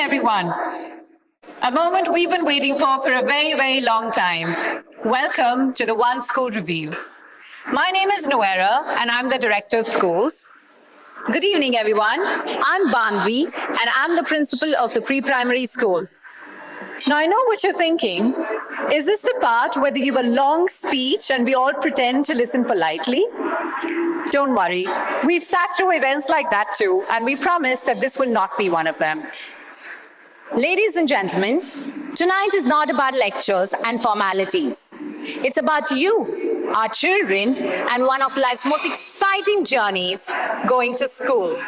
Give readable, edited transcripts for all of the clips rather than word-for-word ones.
everyone. A moment we've been waiting for a very, very long time. Welcome to the One School Review. My name is Noera, and I'm the Director of Schools. Good evening, everyone. I'm Banvi, and I'm the principal of the pre-primary school. Now, I know what you're thinking. Is this the part where they give a long speech and we all pretend to listen politely? Don't worry. We've sat through events like that too, and we promise that this will not be one of them. Ladies and gentlemen, tonight is not about lectures and formalities. It's about you, our children, and one of life's most exciting journeys, going to school.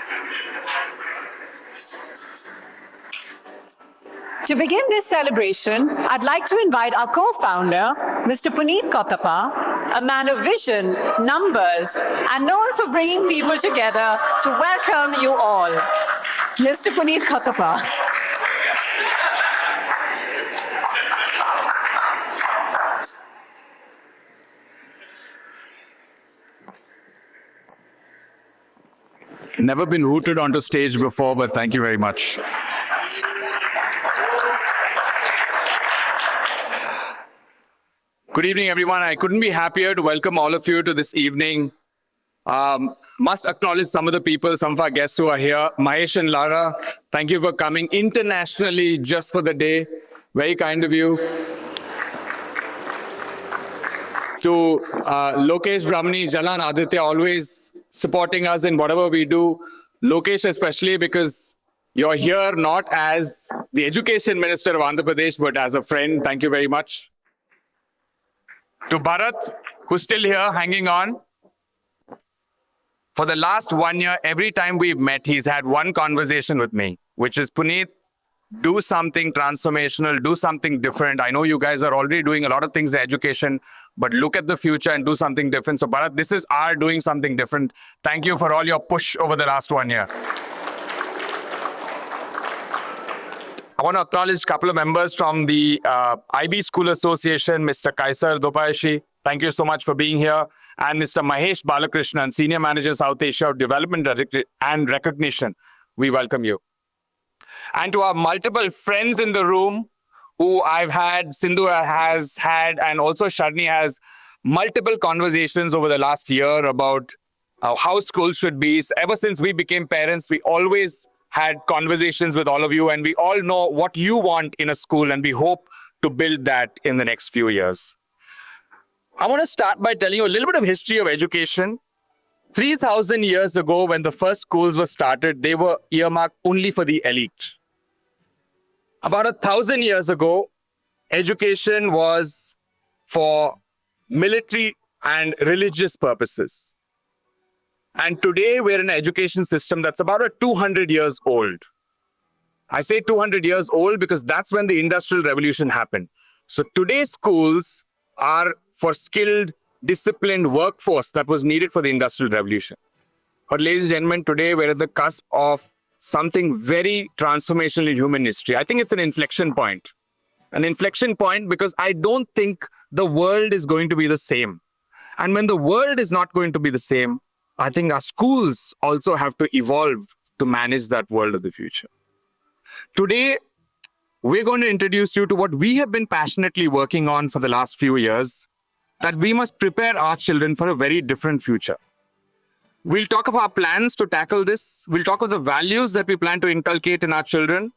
To begin this celebration, I'd like to invite our co-founder, Mr. Puneet Kothappa, a man of vision, numbers, and known for bringing people together to welcome you all. Mr. Puneet Kothappa. Never been hooted onto stage before, but thank you very much. Good evening, everyone. I couldn't be happier to welcome all of you to this evening. Must acknowledge some of the people, some of our guests who are here. Mahesh and Lara, thank you for coming internationally just for the day. Very kind of you. To Lokesh, Brahmani, Jalan, Aditya, always supporting us in whatever we do. Lokesh especially, because you're here not as the Education Minister of Andhra Pradesh, but as a friend. Thank you very much. To Bharat, who's still here, hanging on. For the last 1 year, every time we've met, he's had one conversation with me, which is, Puneet, do something transformational, do something different. I know you guys are already doing a lot of things in education, but look at the future and do something different. So Bharat, this is our doing something different. Thank you for all your push over the last 1 year. I want to acknowledge a couple of members from the IB School Association, Mr. Kaisar Dopayashi. Thank you so much for being here. And Mr. Mahesh Balakrishnan, Senior Manager, South Asia of Development and Recognition. We welcome you. And to our multiple friends in the room who I've had, Sindhu has had, and also Sharni has multiple conversations over the last year about how school should be. Ever since we became parents, we always had conversations with all of you, and we all know what you want in a school, and we hope to build that in the next few years. I want to start by telling you a little bit of history of education. 3,000 years ago, when the first schools were started, they were earmarked only for the elite. About 1,000 years ago, education was for military and religious purposes. And today, we're in an education system that's about 200 years old. I say 200 years old because that's when the Industrial Revolution happened. So today's schools are for skilled, disciplined workforce that was needed for the Industrial Revolution. But ladies and gentlemen, today we're at the cusp of something very transformational in human history. I think it's an inflection point. An inflection point because I don't think the world is going to be the same. And when the world is not going to be the same, I think our schools also have to evolve to manage that world of the future. Today, we're going to introduce you to what we have been passionately working on for the last few years, that we must prepare our children for a very different future. We'll talk of our plans to tackle this. We'll talk of the values that we plan to inculcate in our children.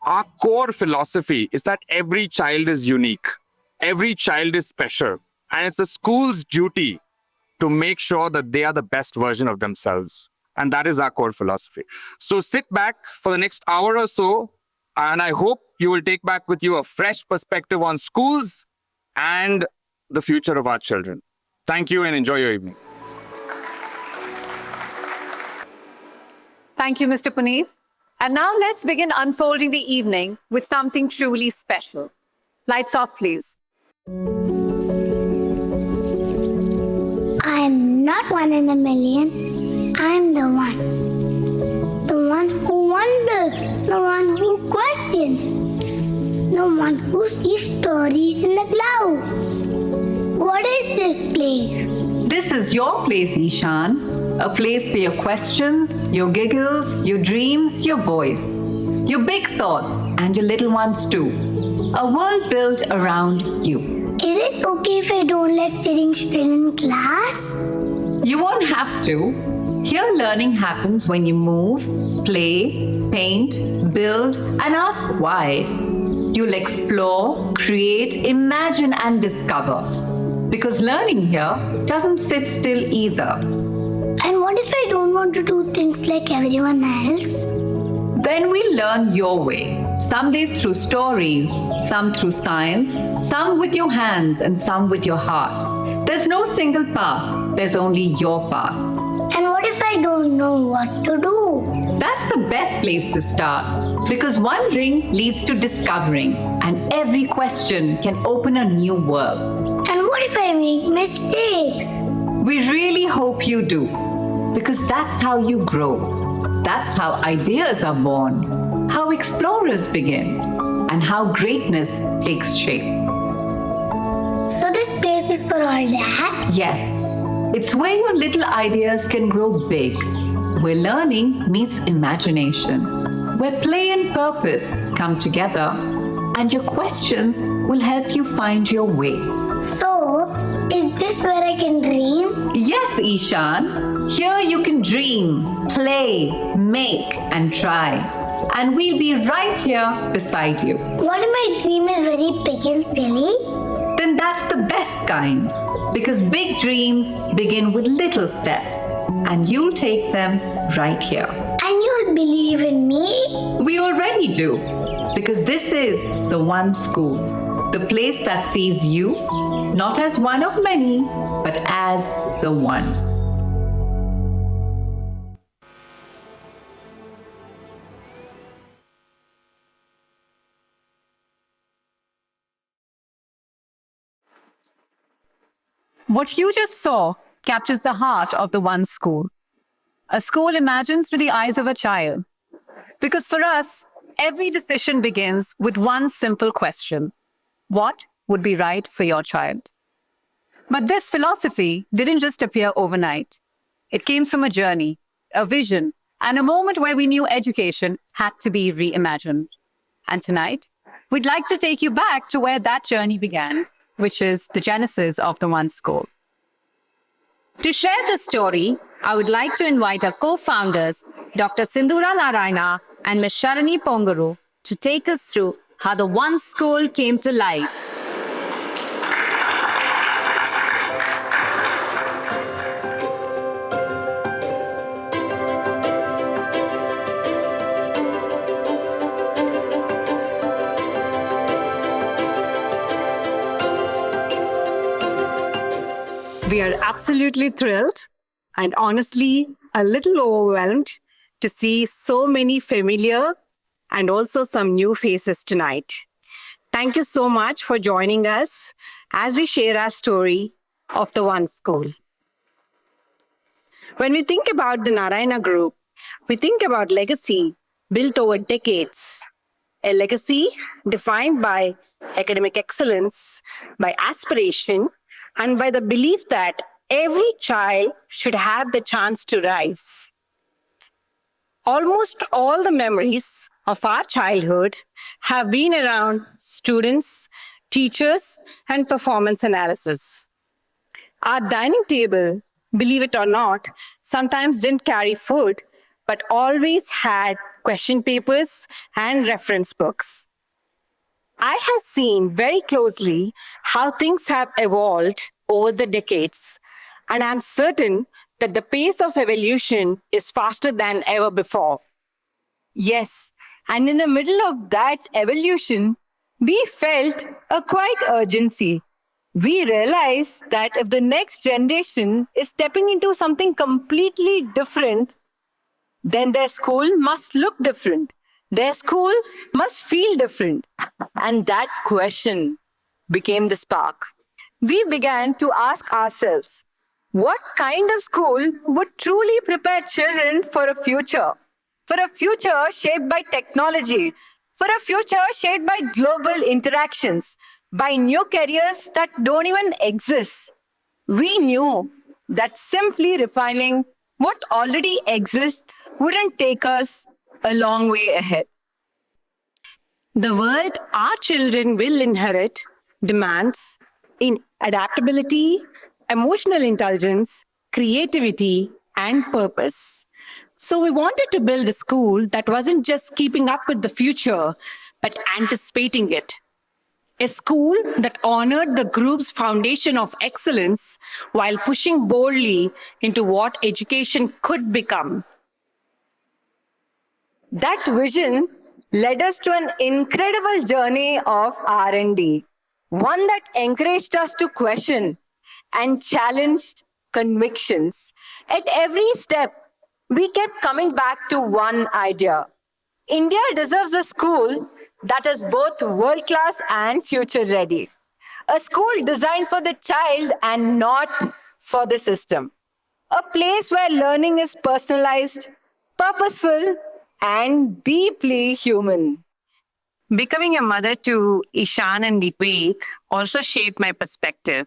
Our core philosophy is that every child is unique. Every child is special. And it's a school's duty to make sure that they are the best version of themselves. And that is our core philosophy. So sit back for the next hour or so, and I hope you will take back with you a fresh perspective on schools and the future of our children. Thank you and enjoy your evening. Thank you, Mr. Puneet. And now let's begin unfolding the evening with something truly special. Lights off, please. I'm not one in a million. I'm the one. The one who wonders. The one who questions. The one who sees stories in the clouds. What is this place? This is your place, Ishan. A place for your questions, your giggles, your dreams, your voice. your big thoughts, and your little ones too. A world built around you. Is it okay if I don't like sitting still in class? You won't have to. Here, learning happens when you move, play, paint, build, and ask why. You'll explore, create, imagine, and discover. Because learning here doesn't sit still either. And what if I don't want to do things like everyone else? Then we learn your way. Some days through stories, some through science, some with your hands, and some with your heart. There's no single path, there's only your path. And what if I don't know what to do? That's the best place to start because wondering leads to discovering, and every question can open a new world. And what if I make mistakes? We really hope you do because that's how you grow. That's how ideas are born, how explorers begin, and how greatness takes shape. So this place is for all that? Yes, it's where your little ideas can grow big, where learning meets imagination, where play and purpose come together, and your questions will help you find your way. So, is this where I can dream? Yes, Ishan. Here you can dream, play, make, and try. And we'll be right here beside you. What if my dream is very big and silly? Then that's the best kind. Because big dreams begin with little steps. And you'll take them right here. And you'll believe in me? We already do. Because this is the one school. The place that sees you, not as one of many, but as the one. What you just saw captures the heart of the one school. A school imagined through the eyes of a child. Because for us, every decision begins with one simple question. What would be right for your child? But this philosophy didn't just appear overnight. It came from a journey, a vision, and a moment where we knew education had to be reimagined. And tonight, we'd like to take you back to where that journey began, which is the genesis of the One School. To share the story, I would like to invite our co-founders, Dr. Sindhura Narayana and Ms. Sharani Pongaru, to take us through how the One School came to life. We are absolutely thrilled and honestly a little overwhelmed to see so many familiar and also some new faces tonight. Thank you so much for joining us as we share our story of the One School. When we think about the Narayana Group, we think about legacy built over decades. A legacy defined by academic excellence, by aspiration, and by the belief that every child should have the chance to rise. Almost all the memories of our childhood have been around students, teachers, and performance analysis. Our dining table, believe it or not, sometimes didn't carry food, but always had question papers and reference books. I have seen very closely how things have evolved over the decades, and I'm certain that the pace of evolution is faster than ever before. Yes, and in the middle of that evolution, we felt a quiet urgency. We realized that if the next generation is stepping into something completely different, then their school must look different. Their school must feel different. And that question became the spark. We began to ask ourselves, what kind of school would truly prepare children for a future? For a future shaped by technology, for a future shaped by global interactions, by new careers that don't even exist. We knew that simply refining what already exists wouldn't take us a long way ahead. The world our children will inherit demands in adaptability, emotional intelligence, creativity, and purpose. So we wanted to build a school that wasn't just keeping up with the future, but anticipating it. A school that honored the group's foundation of excellence while pushing boldly into what education could become. That vision led us to an incredible journey of R&D, one that encouraged us to question and challenged convictions. At every step, we kept coming back to one idea. India deserves a school that is both world-class and future-ready. A school designed for the child and not for the system. A place where learning is personalized, purposeful, and deeply human. Becoming a mother to Ishan and Vivek also shaped my perspective.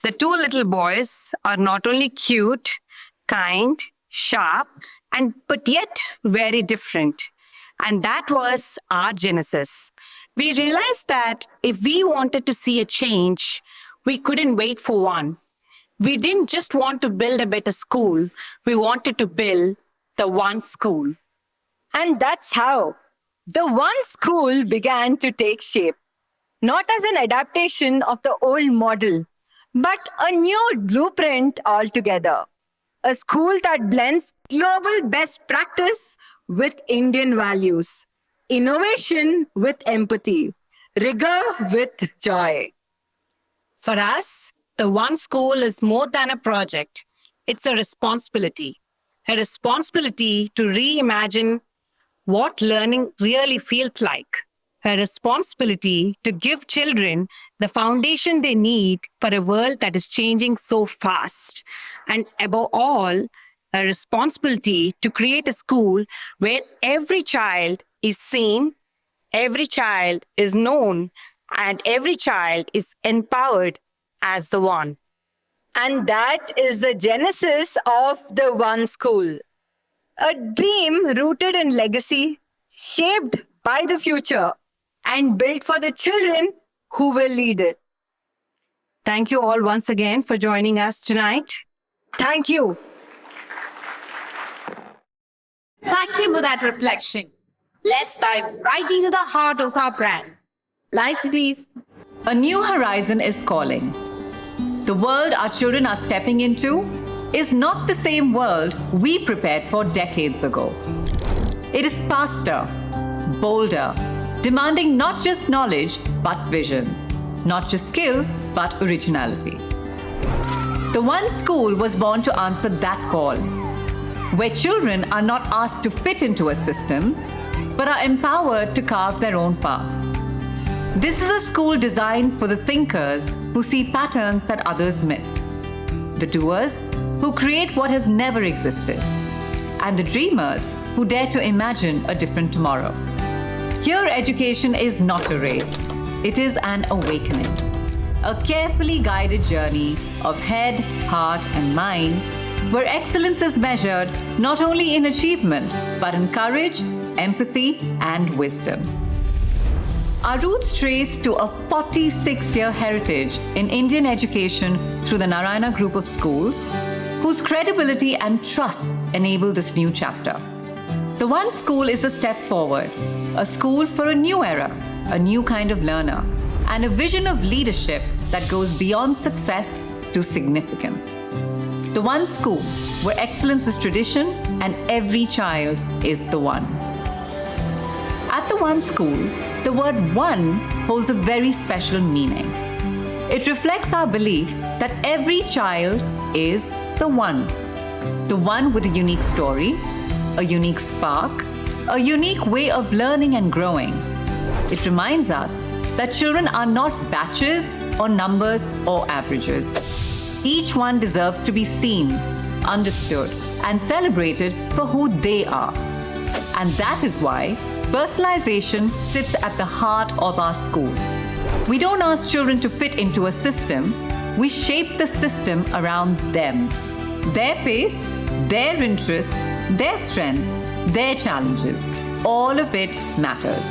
The two little boys are not only cute, kind, sharp, and but yet very different. And that was our genesis. We realized that if we wanted to see a change, we couldn't wait for one. We didn't just want to build a better school, we wanted to build the one school. And that's how the one school began to take shape, not as an adaptation of the old model, but a new blueprint altogether. A school that blends global best practice with Indian values, innovation with empathy, rigor with joy. For us, the One School is more than a project. It's a responsibility to reimagine what learning really feels like, a responsibility to give children the foundation they need for a world that is changing so fast, and above all, a responsibility to create a school where every child is seen, every child is known, and every child is empowered as the one. And that is the genesis of the One School. A dream rooted in legacy, shaped by the future, and built for the children who will lead it. Thank you all once again for joining us tonight. Thank you. Thank you for that reflection. Let's dive right into the heart of our brand. Lights, please. A new horizon is calling. The world our children are stepping into is not the same world we prepared for decades ago. It is faster, bolder, demanding not just knowledge, but vision. Not just skill, but originality. The One School was born to answer that call, where children are not asked to fit into a system, but are empowered to carve their own path. This is a school designed for the thinkers who see patterns that others miss, the doers who create what has never existed, and the dreamers who dare to imagine a different tomorrow. Here, education is not a race, it is an awakening, a carefully guided journey of head, heart, and mind, where excellence is measured not only in achievement, but in courage, empathy, and wisdom. Our roots trace to a 46-year heritage in Indian education through the Narayana Group of schools, whose credibility and trust enable this new chapter. The One School is a step forward, a school for a new era, a new kind of learner, and a vision of leadership that goes beyond success to significance. The One School, where excellence is tradition and every child is the one. At the One School, the word one holds a very special meaning. It reflects our belief that every child is the one with a unique story, a unique spark, a unique way of learning and growing. It reminds us that children are not batches or numbers or averages. Each one deserves to be seen, understood, and celebrated for who they are. And that is why personalization sits at the heart of our school. We don't ask children to fit into a system, we shape the system around them. Their pace, their interests, their strengths, their challenges, all of it matters.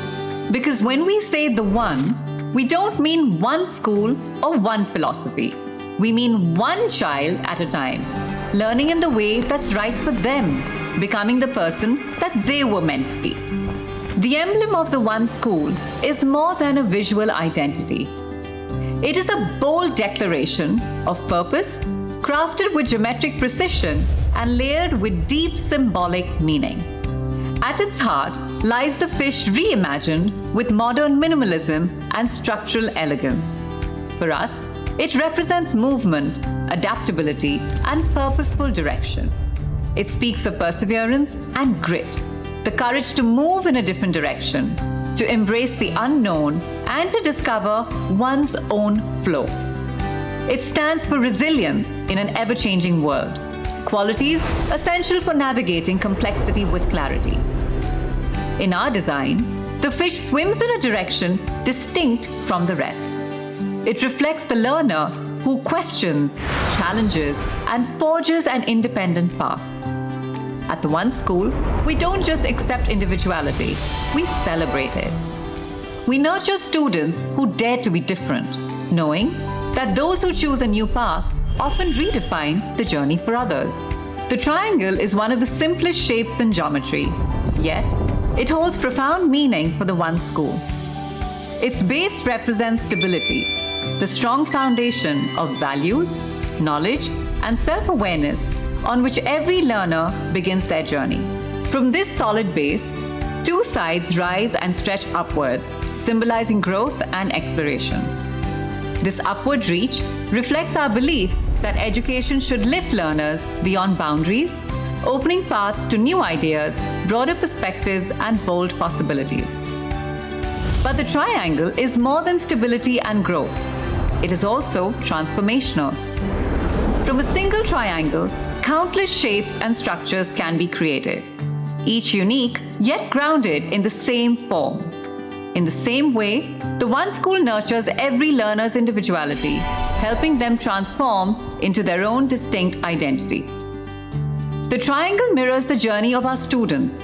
Because when we say the one, we don't mean one school or one philosophy. We mean one child at a time, learning in the way that's right for them, becoming the person that they were meant to be. The emblem of the One School is more than a visual identity. It is a bold declaration of purpose, crafted with geometric precision and layered with deep symbolic meaning. At its heart lies the fish reimagined with modern minimalism and structural elegance. For us, it represents movement, adaptability, and purposeful direction. It speaks of perseverance and grit, the courage to move in a different direction, to embrace the unknown, and to discover one's own flow. It stands for resilience in an ever-changing world, qualities essential for navigating complexity with clarity. In our design, the fish swims in a direction distinct from the rest. It reflects the learner who questions, challenges, and forges an independent path. At the One School, we don't just accept individuality, we celebrate it. We nurture students who dare to be different, knowing that those who choose a new path often redefine the journey for others. The triangle is one of the simplest shapes in geometry, yet it holds profound meaning for the One School. Its base represents stability, the strong foundation of values, knowledge, and self-awareness on which every learner begins their journey. From this solid base, two sides rise and stretch upwards, symbolizing growth and exploration. This upward reach reflects our belief that education should lift learners beyond boundaries, opening paths to new ideas, broader perspectives, and bold possibilities. But the triangle is more than stability and growth. It is also transformational. From a single triangle, countless shapes and structures can be created, each unique yet grounded in the same form. In the same way, the One School nurtures every learner's individuality, helping them transform into their own distinct identity. The triangle mirrors the journey of our students,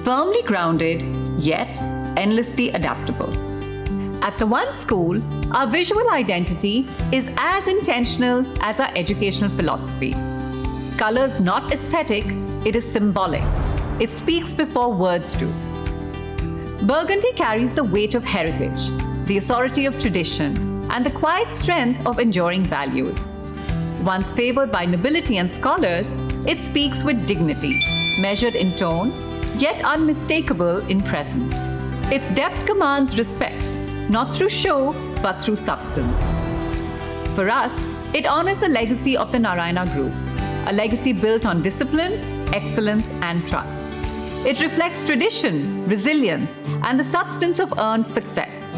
firmly grounded, yet endlessly adaptable. At the One School, our visual identity is as intentional as our educational philosophy. Color's not aesthetic, it is symbolic. It speaks before words do. Burgundy carries the weight of heritage, the authority of tradition, and the quiet strength of enduring values. Once favored by nobility and scholars, it speaks with dignity, measured in tone, yet unmistakable in presence. Its depth commands respect, not through show, but through substance. For us, it honors the legacy of the Narayana Group, a legacy built on discipline, excellence, and trust. It reflects tradition, resilience, and the substance of earned success.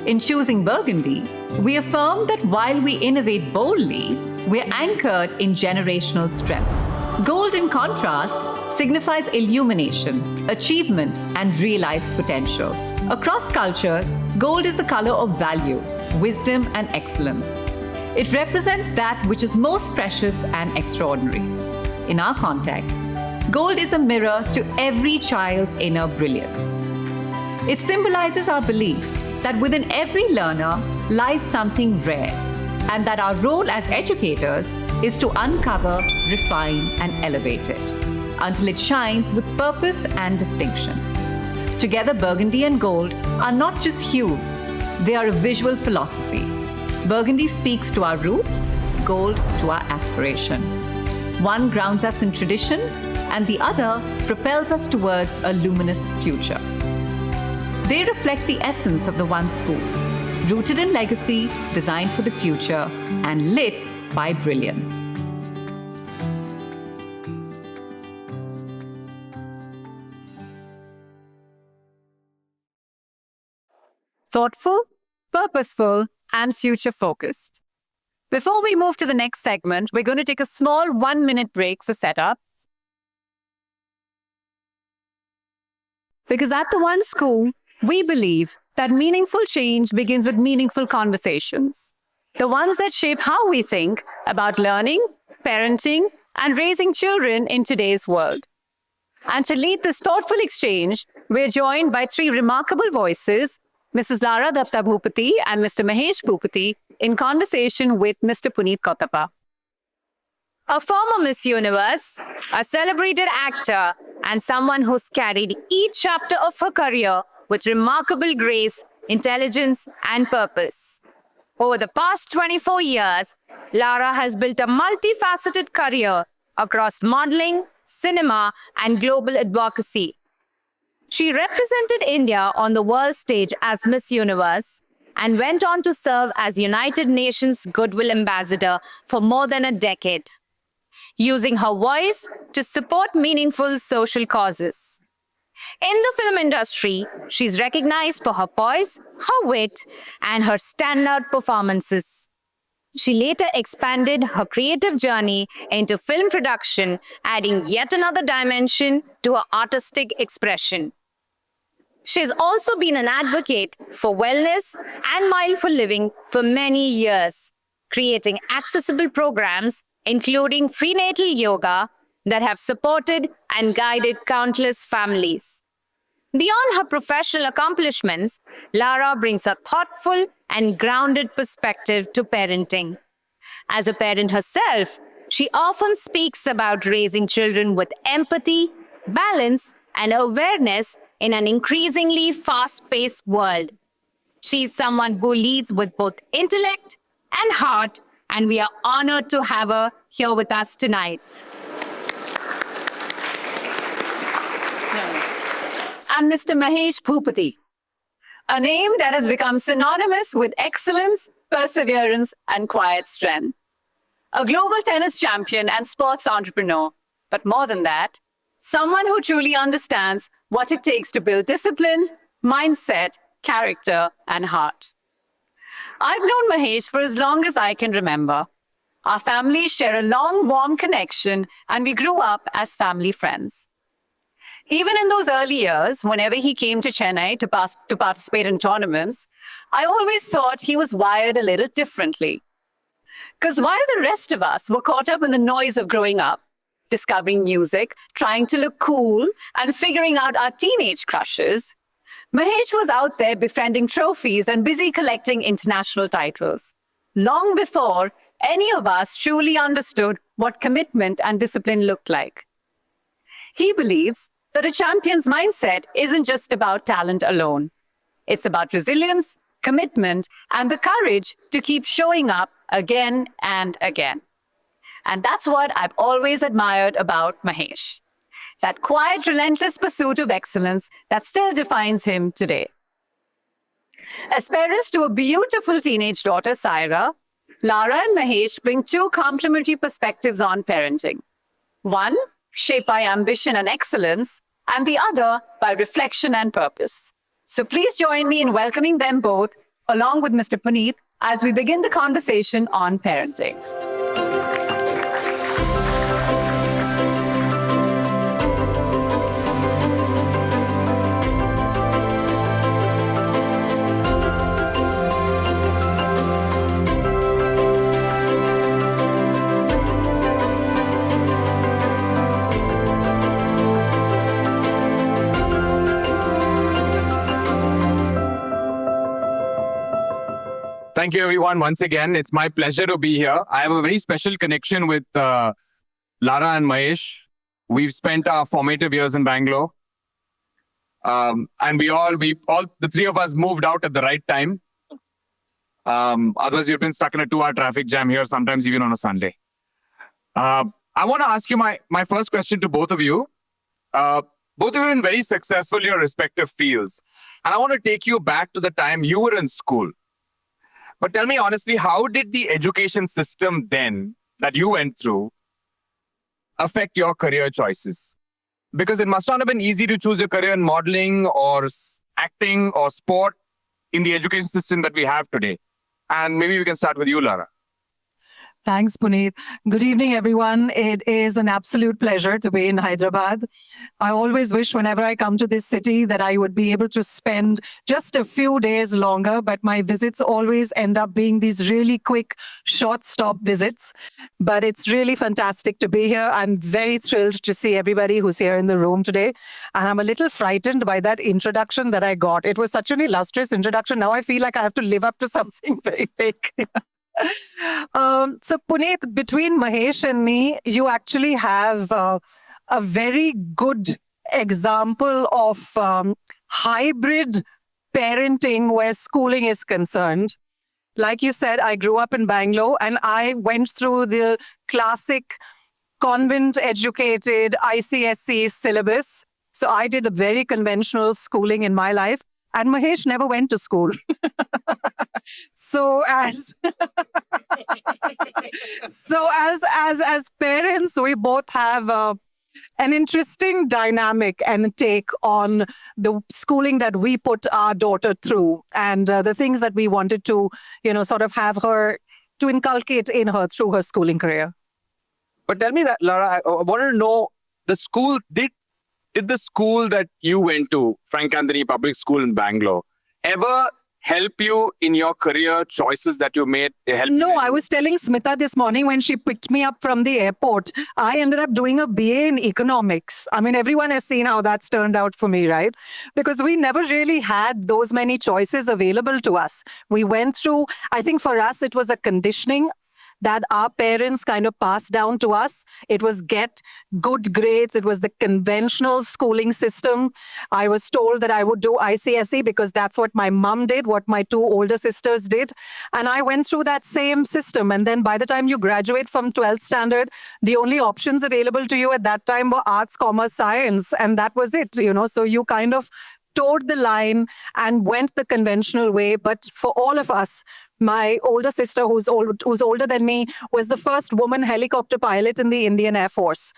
In choosing Burgundy, we affirm that while we innovate boldly, we're anchored in generational strength. Gold, in contrast, signifies illumination, achievement, and realized potential. Across cultures, gold is the color of value, wisdom, and excellence. It represents that which is most precious and extraordinary. In our context, gold is a mirror to every child's inner brilliance. It symbolizes our belief that within every learner lies something rare, and that our role as educators is to uncover, refine, and elevate it until it shines with purpose and distinction. Together, burgundy and gold are not just hues, they are a visual philosophy. Burgundy speaks to our roots, gold to our aspiration. One grounds us in tradition, and the other propels us towards a luminous future. They reflect the essence of the One School, rooted in legacy, designed for the future, and lit by brilliance. Thoughtful, purposeful, and future-focused. Before we move to the next segment, we're going to take a small 1-minute break for setup. Because at the One School, we believe that meaningful change begins with meaningful conversations. The ones that shape how we think about learning, parenting, and raising children in today's world. And to lead this thoughtful exchange, we're joined by three remarkable voices, Mrs. Lara Datta Bhupati and Mr. Mahesh Bhupati, in conversation with Mr. Puneet Kotapa. A former Miss Universe, a celebrated actor, and someone who's carried each chapter of her career with remarkable grace, intelligence, and purpose. Over the past 24 years, Lara has built a multifaceted career across modeling, cinema, and global advocacy. She represented India on the world stage as Miss Universe and went on to serve as United Nations Goodwill Ambassador for more than a decade, using her voice to support meaningful social causes. In the film industry, she's recognized for her poise, her wit, and her standout performances. She later expanded her creative journey into film production, adding yet another dimension to her artistic expression. She's also been an advocate for wellness and mindful living for many years, creating accessible programs including prenatal yoga that have supported and guided countless families. Beyond her professional accomplishments, Lara brings a thoughtful and grounded perspective to parenting. As a parent herself, she often speaks about raising children with empathy, balance, and awareness in an increasingly fast-paced world. She's someone who leads with both intellect and heart, and we are honored to have her here with us tonight. And Mr. Mahesh Bhupati, a name that has become synonymous with excellence, perseverance, and quiet strength. A global tennis champion and sports entrepreneur, but more than that, someone who truly understands what it takes to build discipline, mindset, character, and heart. I've known Mahesh for as long as I can remember. Our families share a long, warm connection, and we grew up as family friends. Even in those early years, whenever he came to Chennai to participate in tournaments, I always thought he was wired a little differently. Because while the rest of us were caught up in the noise of growing up, discovering music, trying to look cool, and figuring out our teenage crushes, Mahesh was out there befriending trophies and busy collecting international titles, long before any of us truly understood what commitment and discipline looked like. He believes that a champion's mindset isn't just about talent alone. It's about resilience, commitment, and the courage to keep showing up again and again. And that's what I've always admired about Mahesh. That quiet, relentless pursuit of excellence that still defines him today. As parents to a beautiful teenage daughter, Saira, Lara and Mahesh bring two complementary perspectives on parenting. One, shaped by ambition and excellence, and the other by reflection and purpose. So please join me in welcoming them both, along with Mr. Puneet, as we begin the conversation on parenting. Thank you, everyone. Once again, it's my pleasure to be here. I have a very special connection with Lara and Mahesh. We've spent our formative years in Bangalore. And the three of us moved out at the right time. Otherwise, you've been stuck in a 2-hour traffic jam here, sometimes even on a Sunday. I want to ask you my first question to both of you. Both of you have been very successful in your respective fields. And I want to take you back to the time you were in school. But tell me honestly, how did the education system then that you went through affect your career choices? Because it must not have been easy to choose your career in modeling or acting or sport in the education system that we have today. And maybe we can start with you, Lara. Thanks, Puneet. Good evening, everyone. It is an absolute pleasure to be in Hyderabad. I always wish whenever I come to this city that I would be able to spend just a few days longer, but my visits always end up being these really quick, short stop visits. But it's really fantastic to be here. I'm very thrilled to see everybody who's here in the room today. And I'm a little frightened by that introduction that I got. It was such an illustrious introduction. Now I feel like I have to live up to something very big. So, Puneet, between Mahesh and me, you actually have a very good example of hybrid parenting where schooling is concerned. Like you said, I grew up in Bangalore and I went through the classic convent educated ICSE syllabus. So I did a very conventional schooling in my life. And Mahesh never went to school. So as parents, we both have an interesting dynamic and take on the schooling that we put our daughter through and the things that we wanted to, sort of have her to inculcate in her through her schooling career. But tell me that, Lara, I wanted to know the school, did the school that you went to, Frank Anthony Public School in Bangalore, ever help you in your career choices that you made? No, I was telling Smita this morning when she picked me up from the airport, I ended up doing a BA in economics. I mean, everyone has seen how that's turned out for me, right? Because we never really had those many choices available to us. We went through, I think for us, it was a conditioning that our parents kind of passed down to us. It was get good grades. It was the conventional schooling system. I was told that I would do ICSE because that's what my mom did, what my two older sisters did. And I went through that same system. And then by the time you graduate from 12th standard, the only options available to you at that time were arts, commerce, science. And that was it, So you kind of towed the line and went the conventional way. But for all of us, my older sister, who's older than me, was the first woman helicopter pilot in the Indian Air Force.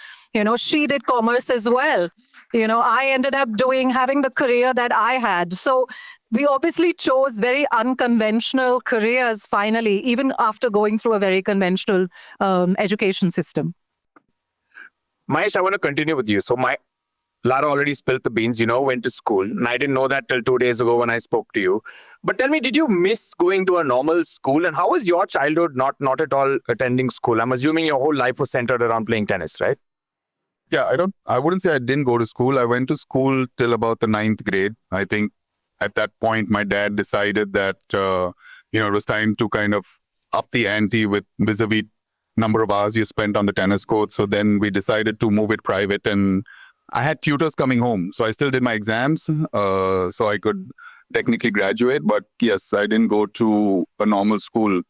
She did commerce as well. I ended up having the career that I had. So we obviously chose very unconventional careers finally, even after going through a very conventional education system. Mahesh, I want to continue with you. So Lara already spilled the beans, went to school. And I didn't know that till 2 days ago when I spoke to you. But tell me, did you miss going to a normal school? And how was your childhood not at all attending school? I'm assuming your whole life was centered around playing tennis, right? Yeah, I wouldn't say I didn't go to school. I went to school till about the 9th grade. I think at that point, my dad decided that, it was time to kind of up the ante with vis-a-vis number of hours you spent on the tennis court. So then we decided to move it private, and I had tutors coming home. So I still did my exams, so I could technically graduate. But yes, I didn't go to a normal school.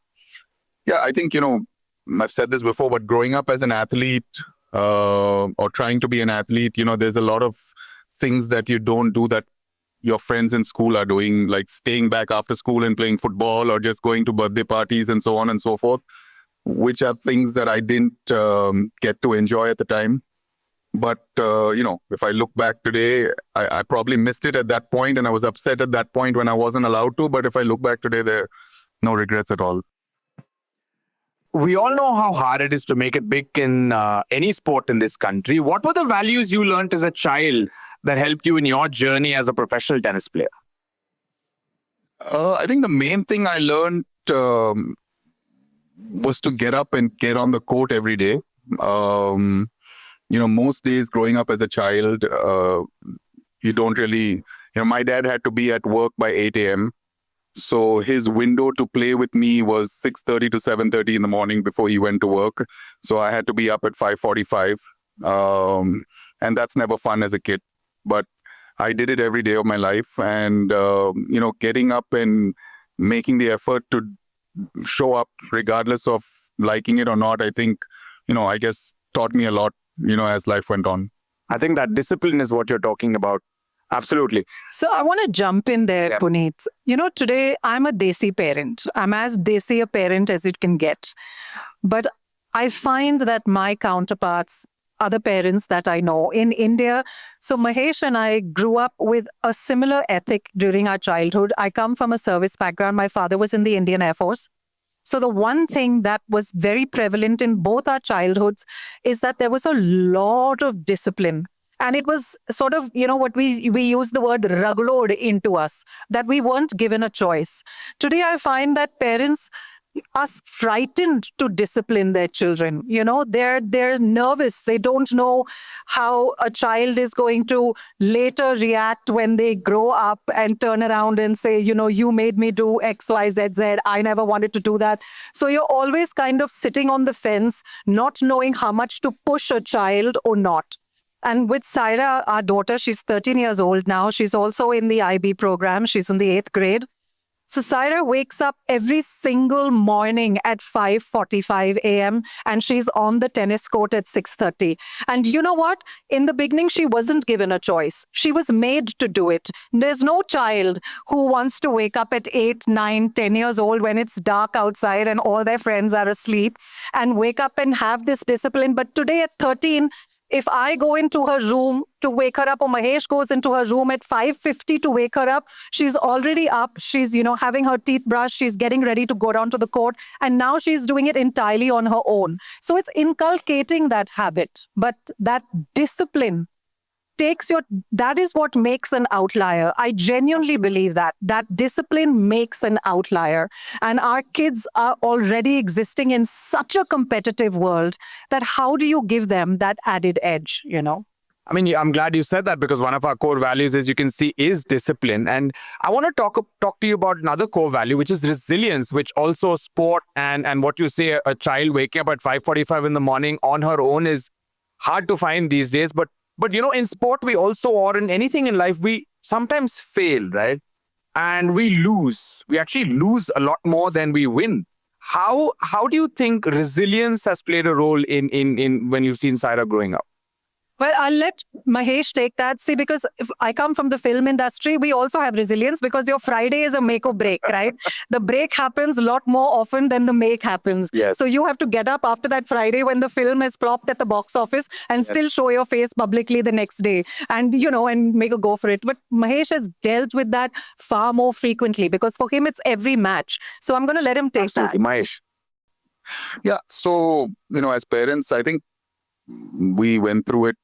Yeah, I think, I've said this before, but growing up as an athlete or trying to be an athlete, there's a lot of things that you don't do that your friends in school are doing, like staying back after school and playing football or just going to birthday parties and so on and so forth, which are things that I didn't get to enjoy at the time. But, if I look back today, I probably missed it at that point and I was upset at that point when I wasn't allowed to. But if I look back today, there are no regrets at all. We all know how hard it is to make it big in any sport in this country. What were the values you learned as a child that helped you in your journey as a professional tennis player? I think the main thing I learned was to get up and get on the court every day. Most days growing up as a child, you don't really, my dad had to be at work by 8 a.m. So his window to play with me was 6:30 to 7:30 in the morning before he went to work. So I had to be up at 5:45. And that's never fun as a kid. But I did it every day of my life. And, getting up and making the effort to show up regardless of liking it or not, I think, I guess taught me a lot, as life went on. I think that discipline is what you're talking about. Absolutely. So I want to jump in there, Yes. Puneet. Today I'm a Desi parent. I'm as Desi a parent as it can get. But I find that my counterparts, other parents that I know in India, so Mahesh and I grew up with a similar ethic during our childhood. I come from a service background. My father was in the Indian Air Force. So the one thing that was very prevalent in both our childhoods is that there was a lot of discipline. And it was sort of, what we use the word ruggled into us, that we weren't given a choice. Today, I find that parents are frightened to discipline their children. They're nervous. They don't know how a child is going to later react when they grow up and turn around and say, you made me do X, Y, Z, Z. I never wanted to do that. So you're always kind of sitting on the fence, not knowing how much to push a child or not. And with Saira, our daughter, she's 13 years old now. She's also in the IB program. She's in the 8th grade. So Saira wakes up every single morning at 5:45 a.m. and she's on the tennis court at 6:30. And you know what? In the beginning, she wasn't given a choice. She was made to do it. There's no child who wants to wake up at 8, 9, 10 years old when it's dark outside and all their friends are asleep and wake up and have this discipline. But today at 13, if I go into her room to wake her up, or Mahesh goes into her room at 5:50 to wake her up, she's already up. She's, having her teeth brushed. She's getting ready to go down to the court. And now she's doing it entirely on her own. So it's inculcating that habit. But that discipline that is what makes an outlier. I genuinely believe that discipline makes an outlier. And our kids are already existing in such a competitive world that how do you give them that added edge, I mean, I'm glad you said that, because one of our core values, as you can see, is discipline. And I want to talk to you about another core value, which is resilience, which also sport and what you say, a child waking up at 5:45 in the morning on her own is hard to find these days. But in sport, we also, or in anything in life, we sometimes fail, right? And we lose. We actually lose a lot more than we win. How do you think resilience has played a role in when you've seen Saira growing up? Well, I'll let Mahesh take that. See, because if I come from the film industry, we also have resilience because your Friday is a make or break, right? The break happens a lot more often than the make happens. Yes. So you have to get up after that Friday when the film is flopped at the box office and still show your face publicly the next day and, and make a go for it. But Mahesh has dealt with that far more frequently because for him, it's every match. So I'm going to let him take Absolutely. that. Mahesh. Yeah. So, as parents, I think we went through it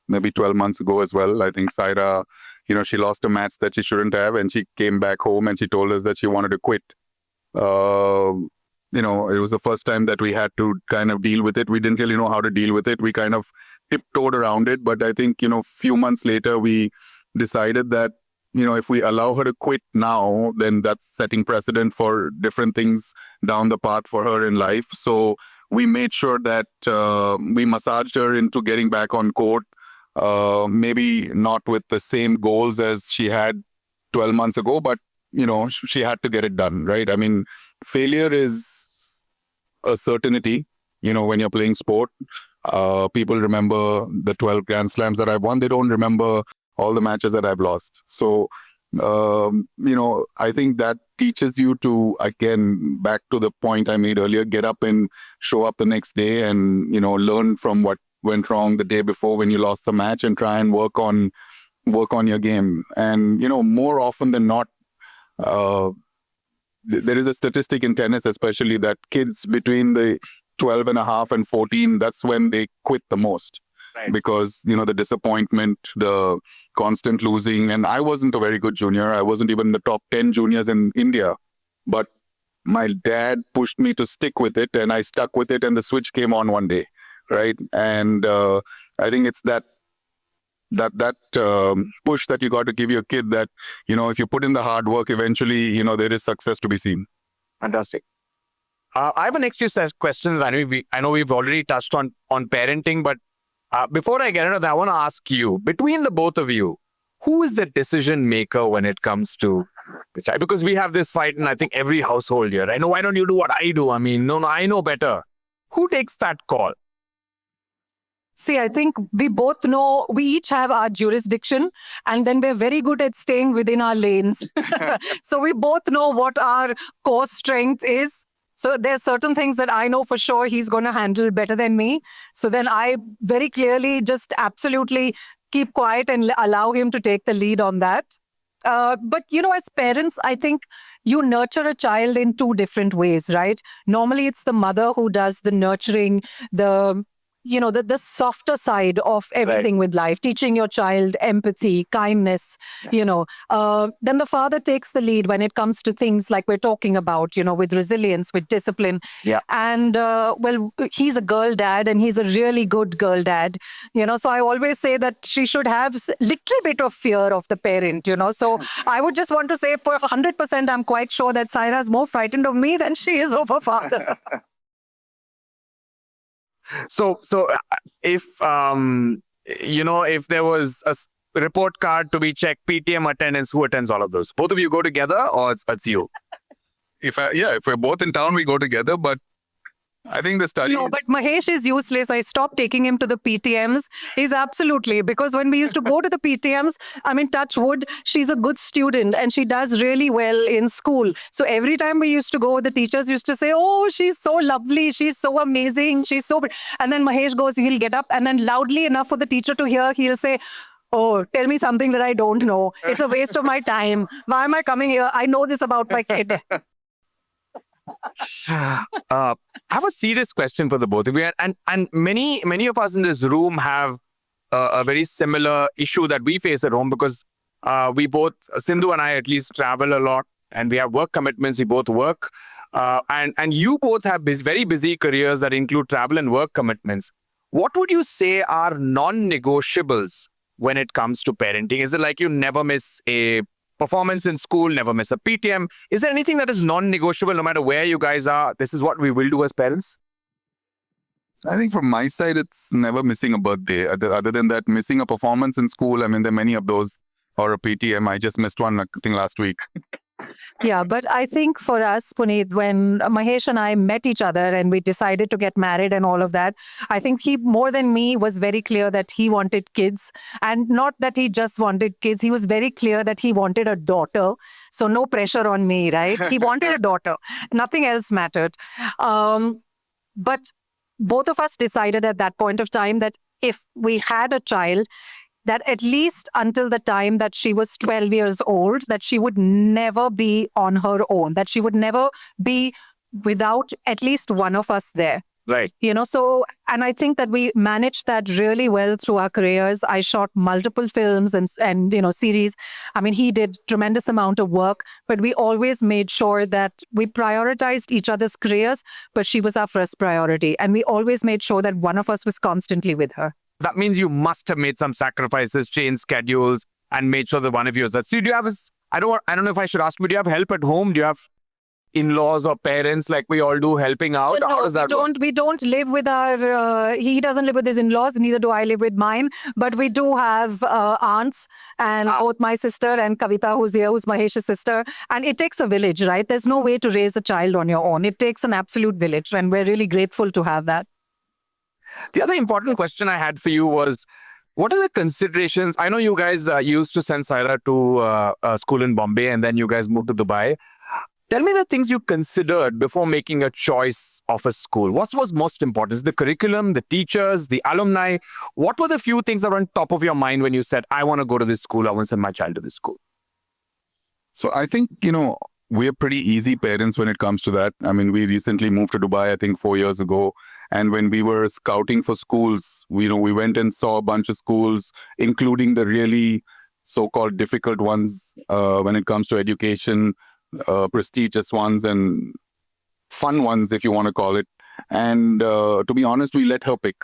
maybe 12 months ago as well. I think Saira, she lost a match that she shouldn't have, and she came back home and she told us that she wanted to quit. It was the first time that we had to kind of deal with it. We didn't really know how to deal with it. We kind of tiptoed around it. But I think, few months later, we decided that, if we allow her to quit now, then that's setting precedent for different things down the path for her in life. So we made sure that we massaged her into getting back on court. Maybe not with the same goals as she had 12 months ago, but, she had to get it done, right? I mean, failure is a certainty, when you're playing sport. People remember the 12 Grand Slams that I've won. They don't remember all the matches that I've lost. So, I think that teaches you to, again, back to the point I made earlier, get up and show up the next day and, learn from what went wrong the day before when you lost the match and try and work on your game. And, more often than not, there is a statistic in tennis, especially, that kids between the 12 and a half and 14, that's when they quit the most. Right. Because, the disappointment, the constant losing. And I wasn't a very good junior. I wasn't even in the top 10 juniors in India. But my dad pushed me to stick with it, and I stuck with it, and the switch came on one day. Right. And I think it's that push that you got to give your kid, that, if you put in the hard work, eventually, there is success to be seen. Fantastic. I have a next few questions. I know we've already touched on parenting, but before I get into that, I want to ask you, between the both of you, who is the decision maker when it comes to which? Because we have this fight in, I think, every household here. I know, why don't you do what I do? I mean, no, I know better. Who takes that call? See, I think we both know, we each have our jurisdiction, and then we're very good at staying within our lanes. So we both know what our core strength is. So there's certain things that I know for sure he's going to handle better than me. So then I very clearly just absolutely keep quiet and allow him to take the lead on that. But, as parents, I think, you nurture a child in two different ways, right? Normally, it's the mother who does the nurturing, the softer side of everything with life, teaching your child empathy, kindness, then the father takes the lead when it comes to things like we're talking about, with resilience, with discipline. Yeah. And he's a girl dad and he's a really good girl dad, so I always say that she should have little bit of fear of the parent, so I would just want to say for 100%, I'm quite sure that Saira is more frightened of me than she is of her father. So if if there was a report card to be checked, PTM attendance, who attends all of those? Both of you go together, or it's you? If we're both in town, we go together. But I think the studies. No, but Mahesh is useless. I stopped taking him to the PTMs. He's absolutely, because when we used to go to the PTMs, I mean, touch wood, she's a good student and she does really well in school. So every time we used to go, the teachers used to say, oh, she's so lovely. She's so amazing. She's so... And then Mahesh goes, he'll get up and then loudly enough for the teacher to hear, he'll say, oh, tell me something that I don't know. It's a waste of my time. Why am I coming here? I know this about my kid. I have a serious question for the both of you, and many of us in this room have a very similar issue that we face at home, because we both, Sindhu and I at least, travel a lot and we have work commitments. We both work, and you both have very busy careers that include travel and work commitments. What would you say are non-negotiables when it comes to parenting? Is it like you never miss a performance in school, never miss a PTM? Is there anything that is non-negotiable no matter where you guys are? This is what we will do as parents? I think from my side, it's never missing a birthday. Other than that, missing a performance in school, I mean, there are many of those, or a PTM. I just missed one, I think, last week. Yeah, but I think for us, Puneet, when Mahesh and I met each other and we decided to get married and all of that, I think he, more than me, was very clear that he wanted kids. And not that he just wanted kids, he was very clear that he wanted a daughter. So no pressure on me, right? He wanted a daughter. Nothing else mattered. But both of us decided at that point of time that if we had a child, that at least until the time that she was 12 years old, that she would never be on her own, that she would never be without at least one of us there. Right. So, and I think that we managed that really well through our careers. I shot multiple films and series. I mean, he did tremendous amount of work, but we always made sure that we prioritized each other's careers, but she was our first priority. And we always made sure that one of us was constantly with her. That means you must have made some sacrifices, changed schedules, and made sure that one of you is that. See, do you have I don't know if I should ask, but do you have help at home? Do you have in-laws or parents like we all do helping out? No, How does that work? we don't live with our, he doesn't live with his in-laws, neither do I live with mine. But we do have aunts, and both my sister and Kavita, who's here, who's Mahesh's sister. And it takes a village, right? There's no way to raise a child on your own. It takes an absolute village, and we're really grateful to have that. The other important question I had for you was, what are the considerations? I know you guys used to send Saira to a school in Bombay and then you guys moved to Dubai. Tell me the things you considered before making a choice of a school. What was most important? Is the curriculum, the teachers, the alumni? What were the few things that were on top of your mind when you said, I want to go to this school, I want to send my child to this school? So I think, we're pretty easy parents when it comes to that. I mean, we recently moved to Dubai, I think 4 years ago. And when we were scouting for schools, we went and saw a bunch of schools, including the really so-called difficult ones when it comes to education, prestigious ones and fun ones, if you want to call it. And to be honest, we let her pick,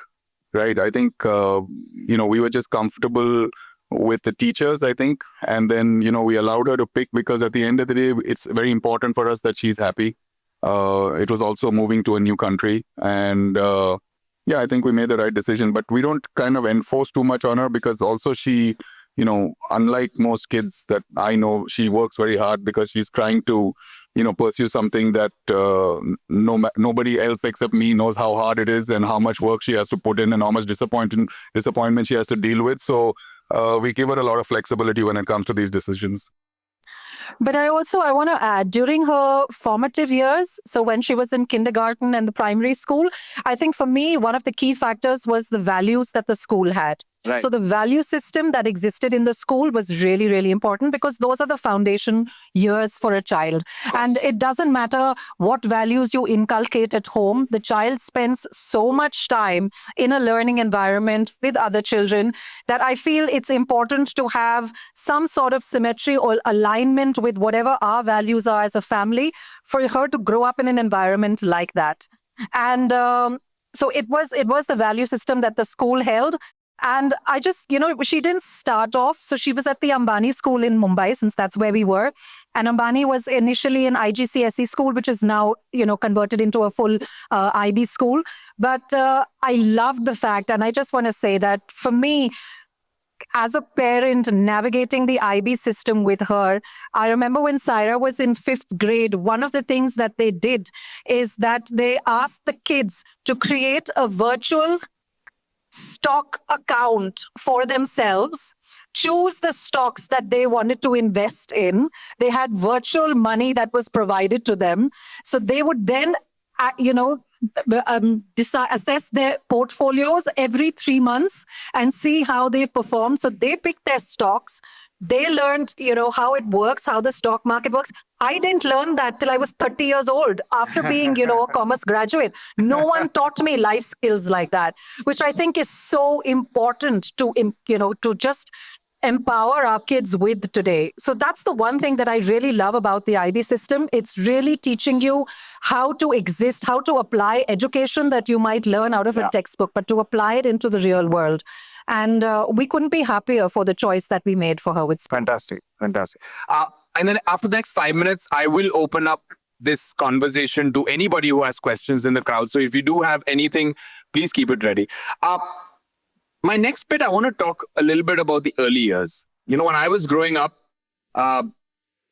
right? I think, we were just comfortable with the teachers, I think. And then, we allowed her to pick because at the end of the day, it's very important for us that she's happy. It was also moving to a new country. And I think we made the right decision. But we don't kind of enforce too much on her because also she, unlike most kids that I know, she works very hard because she's trying to, pursue something that nobody else except me knows how hard it is and how much work she has to put in and how much disappointment she has to deal with. So we give her a lot of flexibility when it comes to these decisions. But I want to add, during her formative years, so when she was in kindergarten and the primary school, I think for me, one of the key factors was the values that the school had. Right. So the value system that existed in the school was really, really important because those are the foundation years for a child. And it doesn't matter what values you inculcate at home, the child spends so much time in a learning environment with other children that I feel it's important to have some sort of symmetry or alignment with whatever our values are as a family for her to grow up in an environment like that. And so it was the value system that the school held. And I just, she didn't start off. So she was at the Ambani school in Mumbai, since that's where we were. And Ambani was initially an IGCSE school, which is now, converted into a full IB school. But I loved the fact, and I just want to say that for me, as a parent navigating the IB system with her, I remember when Saira was in 5th grade, one of the things that they did is that they asked the kids to create a virtual stock account for themselves, choose the stocks that they wanted to invest in. They had virtual money that was provided to them. So they would then, assess their portfolios every 3 months and see how they've performed. So they picked their stocks. They learned, how it works, how the stock market works. I didn't learn that till I was 30 years old after being, a commerce graduate. No one taught me life skills like that, which I think is so important to just empower our kids with today. So that's the one thing that I really love about the IB system. It's really teaching you how to exist, how to apply education that you might learn out of a textbook, but to apply it into the real world. And we couldn't be happier for the choice that we made for her with school. Fantastic. And then after the next 5 minutes, I will open up this conversation to anybody who has questions in the crowd. So if you do have anything, please keep it ready. My next bit, I want to talk a little bit about the early years. When I was growing up,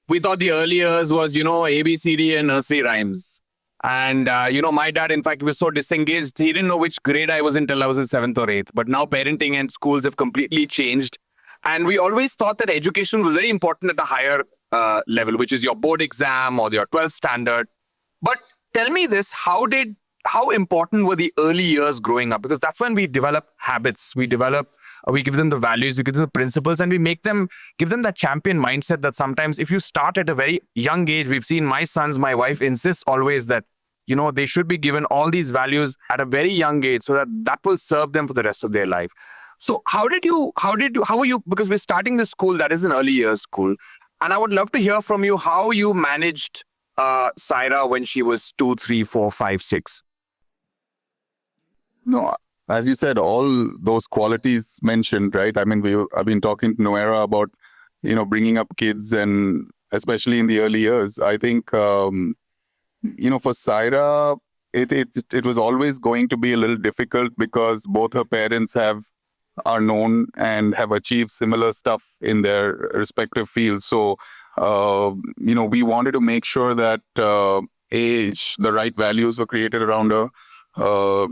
we thought the early years was, A, B, C, D and nursery rhymes. And, my dad, in fact, was so disengaged. He didn't know which grade I was until I was in 7th or 8th. But now parenting and schools have completely changed. And we always thought that education was very important at a higher level, which is your board exam or your 12th standard. But tell me this, how important were the early years growing up? Because that's when we develop habits. We give them the values, we give them the principles, and give them that champion mindset that sometimes if you start at a very young age, we've seen my wife insists always that, they should be given all these values at a very young age so that will serve them for the rest of their life. So how were you, because we're starting this school that is an early years school, and I would love to hear from you how you managed Saira when she was 2, 3, 4, 5, 6. No, as you said, all those qualities mentioned, right? I mean, I've been talking to Noera about, bringing up kids, and especially in the early years. I think, for Saira, it was always going to be a little difficult because both her parents are known and have achieved similar stuff in their respective fields. So, we wanted to make sure that the right values were created around her.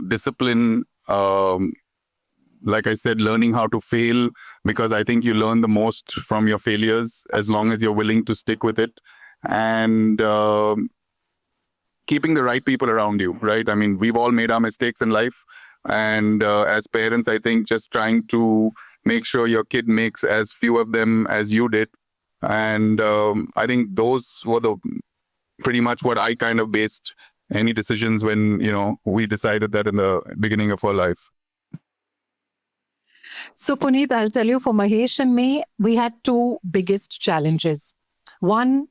Discipline, like I said, learning how to fail, because I think you learn the most from your failures as long as you're willing to stick with it, and keeping the right people around you, right? I mean, we've all made our mistakes in life, and as parents, I think just trying to make sure your kid makes as few of them as you did, and I think those were pretty much what I kind of based any decisions when, we decided that in the beginning of our life. So Puneet, I'll tell you, for Mahesh and me, we had 2 biggest challenges. One,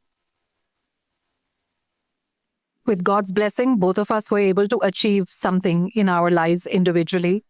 with God's blessing, both of us were able to achieve something in our lives individually.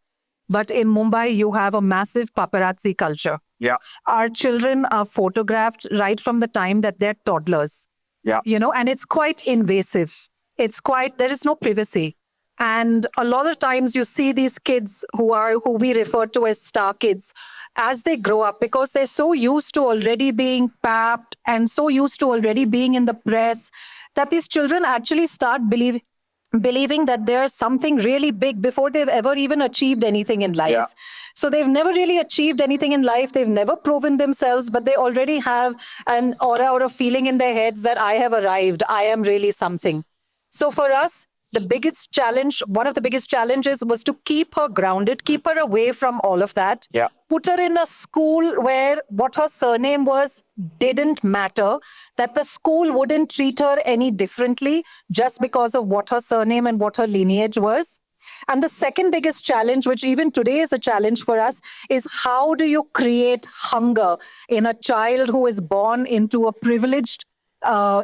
But in Mumbai, you have a massive paparazzi culture. Yeah. Our children are photographed right from the time that they're toddlers. Yeah. And it's quite invasive. There is no privacy. And a lot of times you see these kids who we refer to as star kids, as they grow up, because they're so used to already being papped and so used to already being in the press, that these children actually start believing that there's something really big before they've ever even achieved anything in life. Yeah. So they've never really achieved anything in life. They've never proven themselves, but they already have an aura or a feeling in their heads that I have arrived. I am really something. So for us, the biggest challenge, one of the biggest challenges was to keep her grounded, keep her away from all of that. Yeah. Put her in a school where what her surname was didn't matter, that the school wouldn't treat her any differently just because of what her surname and what her lineage was. And the second biggest challenge, which even today is a challenge for us, is how do you create hunger in a child who is born into a privileged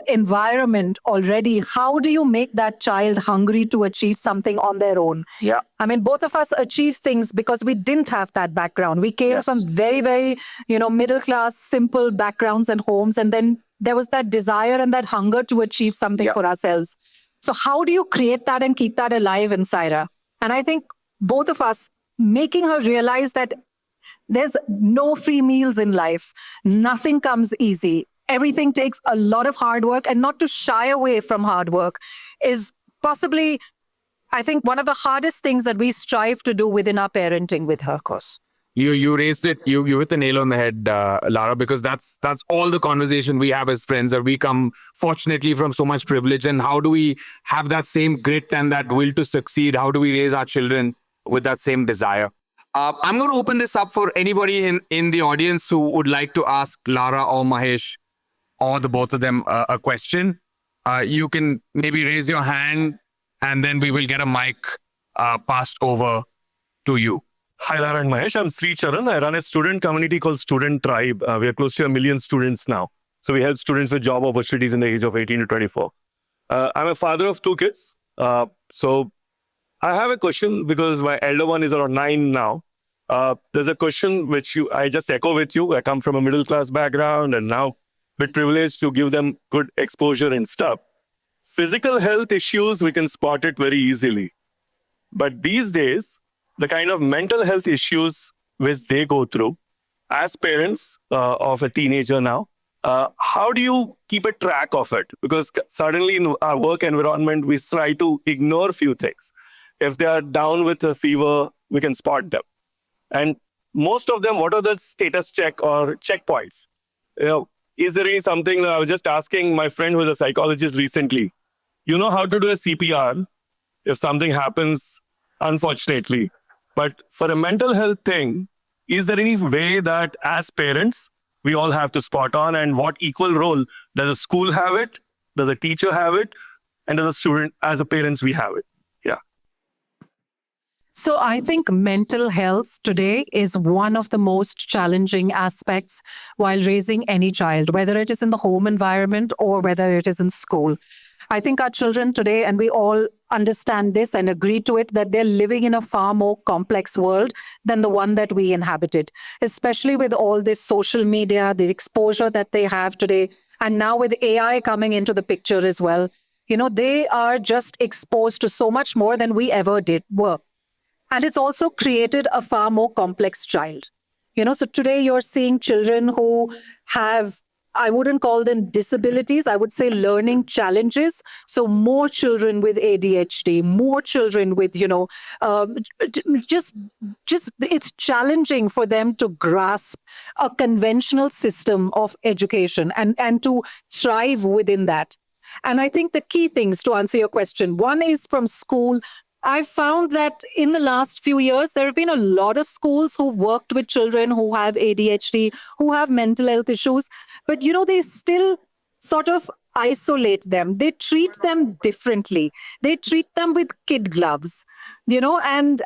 environment already? How do you make that child hungry to achieve something on their own? Yeah. I mean, both of us achieved things because we didn't have that background. We came Yes. from very, very, middle class, simple backgrounds and homes. And then there was that desire and that hunger to achieve something Yeah. for ourselves. So how do you create that and keep that alive inside her? And I think both of us making her realize that there's no free meals in life. Nothing comes easy. Everything takes a lot of hard work, and not to shy away from hard work is possibly, I think, one of the hardest things that we strive to do within our parenting with her, of course. You raised it. You hit the nail on the head, Lara, because that's all the conversation we have as friends. That we come fortunately from so much privilege, and how do we have that same grit and that will to succeed? How do we raise our children with that same desire? I'm going to open this up for anybody in the audience who would like to ask Lara or Mahesh or the both of them a question. You can maybe raise your hand, and then we will get a mic passed over to you. Hi, Lara and Mahesh. I'm Sri Charan. I run a student community called Student Tribe. We are close to 1 million students now. So we help students with job opportunities in the age of 18 to 24. I'm a father of 2 kids. So I have a question because my elder one is around 9 now. There's a question which I just echo with you. I come from a middle class background and now bit privileged to give them good exposure and stuff. Physical health issues, we can spot it very easily. But these days, the kind of mental health issues which they go through as parents of a teenager now, how do you keep a track of it? Because suddenly in our work environment, we try to ignore few things. If they are down with a fever, we can spot them. And most of them, what are the status check or checkpoints? Is there really something that I was just asking my friend who's a psychologist recently, you know how to do a CPR if something happens, unfortunately. But for a mental health thing, is there any way that as parents, we all have to spot on, and what equal role does a school have it? Does a teacher have it? And does a student, as a parents, we have it? Yeah. So I think mental health today is one of the most challenging aspects while raising any child, whether it is in the home environment or whether it is in school. I think our children today, and we all understand this and agree to it, that they're living in a far more complex world than the one that we inhabited, especially with all this social media, the exposure that they have today. And now with AI coming into the picture as well, they are just exposed to so much more than we ever were. And it's also created a far more complex child. So today you're seeing children who have, I wouldn't call them disabilities, I would say learning challenges. So more children with ADHD, more children with, just it's challenging for them to grasp a conventional system of education and to thrive within that. And I think the key things to answer your question, one is from school. I've found that in the last few years, there have been a lot of schools who've worked with children who have ADHD, who have mental health issues, but they still sort of isolate them. They treat them differently. They treat them with kid gloves, and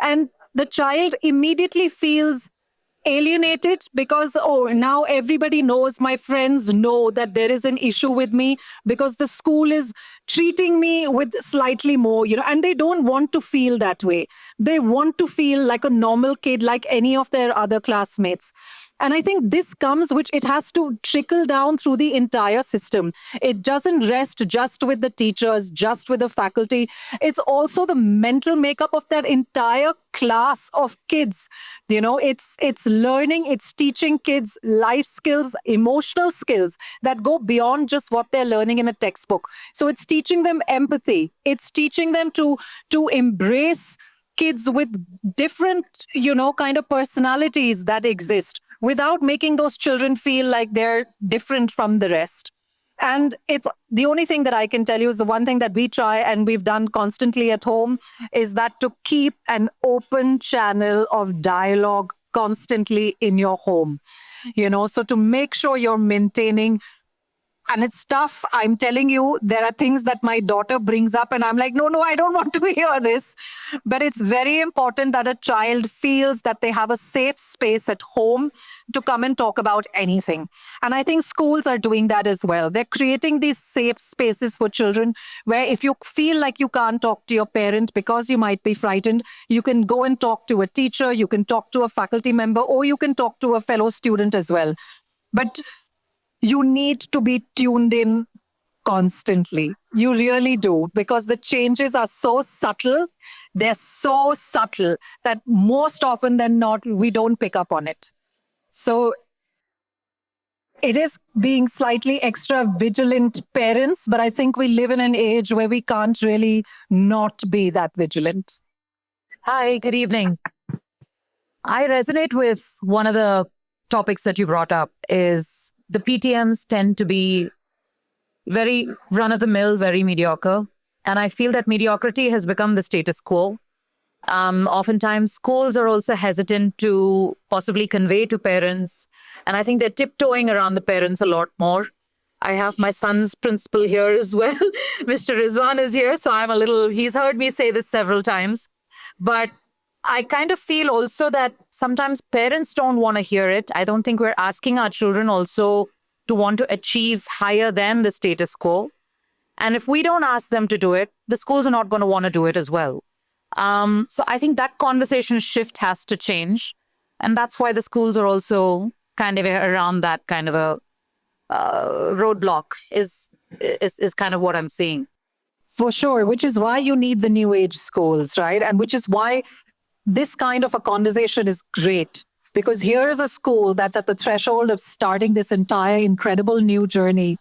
the child immediately feels alienated because, now everybody knows, my friends know that there is an issue with me because the school is treating me with slightly more, and they don't want to feel that way. They want to feel like a normal kid, like any of their other classmates. And I think this comes, which it has to trickle down through the entire system. It doesn't rest just with the teachers, just with the faculty. It's also the mental makeup of that entire class of kids. It's learning, it's teaching kids life skills, emotional skills that go beyond just what they're learning in a textbook. So it's teaching them empathy. It's teaching them to embrace kids with different, kind of personalities that exist, without making those children feel like they're different from the rest. And it's the only thing that I can tell you is the one thing that we try and we've done constantly at home is that to keep an open channel of dialogue constantly in your home. So to make sure you're maintaining, and it's tough. I'm telling you, there are things that my daughter brings up, and I'm like, no, I don't want to hear this. But it's very important that a child feels that they have a safe space at home to come and talk about anything. And I think schools are doing that as well. They're creating these safe spaces for children where if you feel like you can't talk to your parent because you might be frightened, you can go and talk to a teacher, you can talk to a faculty member, or you can talk to a fellow student as well. But you need to be tuned in constantly. You really do, because the changes are so subtle. They're so subtle that most often than not, we don't pick up on it. So it is being slightly extra vigilant parents, but I think we live in an age where we can't really not be that vigilant. Hi, good evening. I resonate with one of the topics that you brought up is the PTMs tend to be very run-of-the-mill, very mediocre. And I feel that mediocrity has become the status quo. Oftentimes, schools are also hesitant to possibly convey to parents. And I think they're tiptoeing around the parents a lot more. I have my son's principal here as well. Mr. Rizwan is here, so he's heard me say this several times. But I kind of feel also that sometimes parents don't want to hear it. I don't think we're asking our children also to want to achieve higher than the status quo. And if we don't ask them to do it, the schools are not going to want to do it as well. So I think that conversation shift has to change. And that's why the schools are also kind of around that kind of a roadblock is kind of what I'm seeing. For sure, which is why you need the new age schools, right? And which is why this kind of a conversation is great, because here is a school that's at the threshold of starting this entire incredible new journey.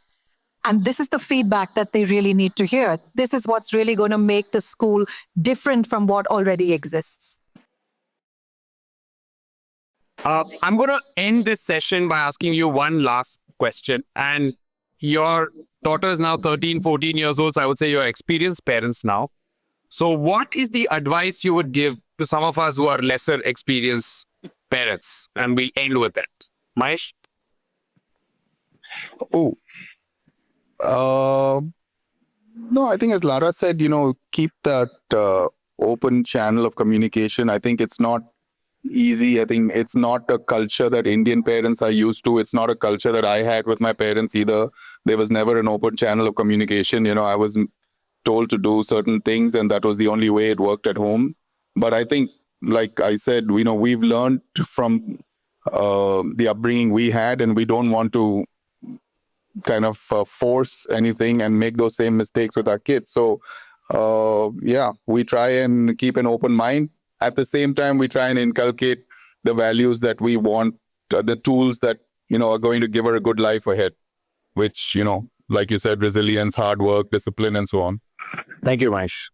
And this is the feedback that they really need to hear. This is what's really going to make the school different from what already exists. I'm going to end this session by asking you one last question. And your daughter is now 13, 14 years old. So I would say you're experienced parents now. So what is the advice you would give to some of us who are lesser experienced parents? And we'll end with that. Mahesh? No, I think as Lara said, keep that open channel of communication. I think it's not easy. I think it's not a culture that Indian parents are used to. It's not a culture that I had with my parents either. There was never an open channel of communication. I was told to do certain things, and that was the only way it worked at home. But I think, like I said, we've learned from the upbringing we had, and we don't want to kind of force anything and make those same mistakes with our kids. So, we try and keep an open mind. At the same time, we try and inculcate the values that we want, the tools that, are going to give her a good life ahead, which, like you said, resilience, hard work, discipline, and so on. Thank you, Mahesh.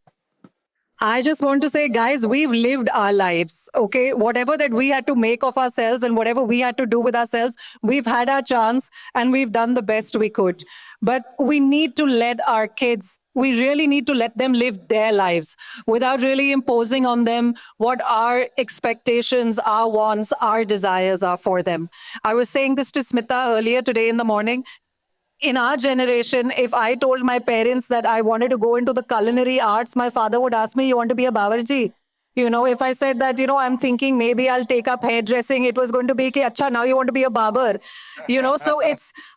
I just want to say, guys, we've lived our lives, okay? Whatever that we had to make of ourselves and whatever we had to do with ourselves, we've had our chance and we've done the best we could. But we need to let our kids, we really need to let them live their lives without really imposing on them what our expectations, our wants, our desires are for them. I was saying this to Smita earlier today in the morning. In our generation, if I told my parents that I wanted to go into the culinary arts, my father would ask me, you want to be a bawarchi? If I said that, I'm thinking maybe I'll take up hairdressing, it was going to be, acha, now you want to be a barber. So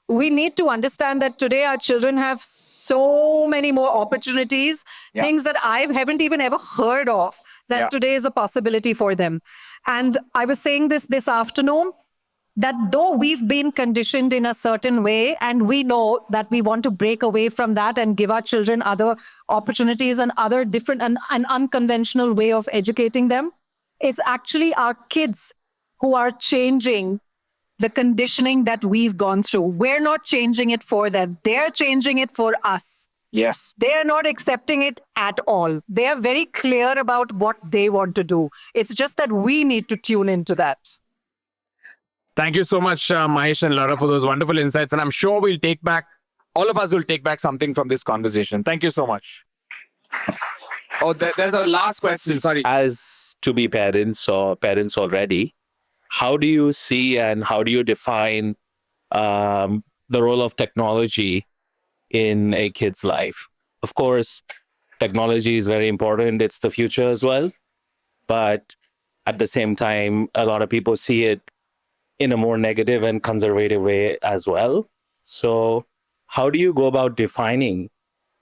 we need to understand that today our children have so many more opportunities, things that I haven't even ever heard of, that today is a possibility for them. And I was saying this afternoon, that though we've been conditioned in a certain way, and we know that we want to break away from that and give our children other opportunities and other different and an unconventional way of educating them, it's actually our kids who are changing the conditioning that we've gone through. We're not changing it for them. They're changing it for us. Yes. They're not accepting it at all. They are very clear about what they want to do. It's just that we need to tune into that. Thank you so much, Mahesh and Lara, for those wonderful insights. And I'm sure we'll take back all of us will take back something from this conversation. Thank you so much. Oh, there's a last question. Sorry. As to be parents or parents already, how do you see and how do you define the role of technology in a kid's life? Of course, technology is very important. It's the future as well. But at the same time, a lot of people see it in a more negative and conservative way as well. So how do you go about defining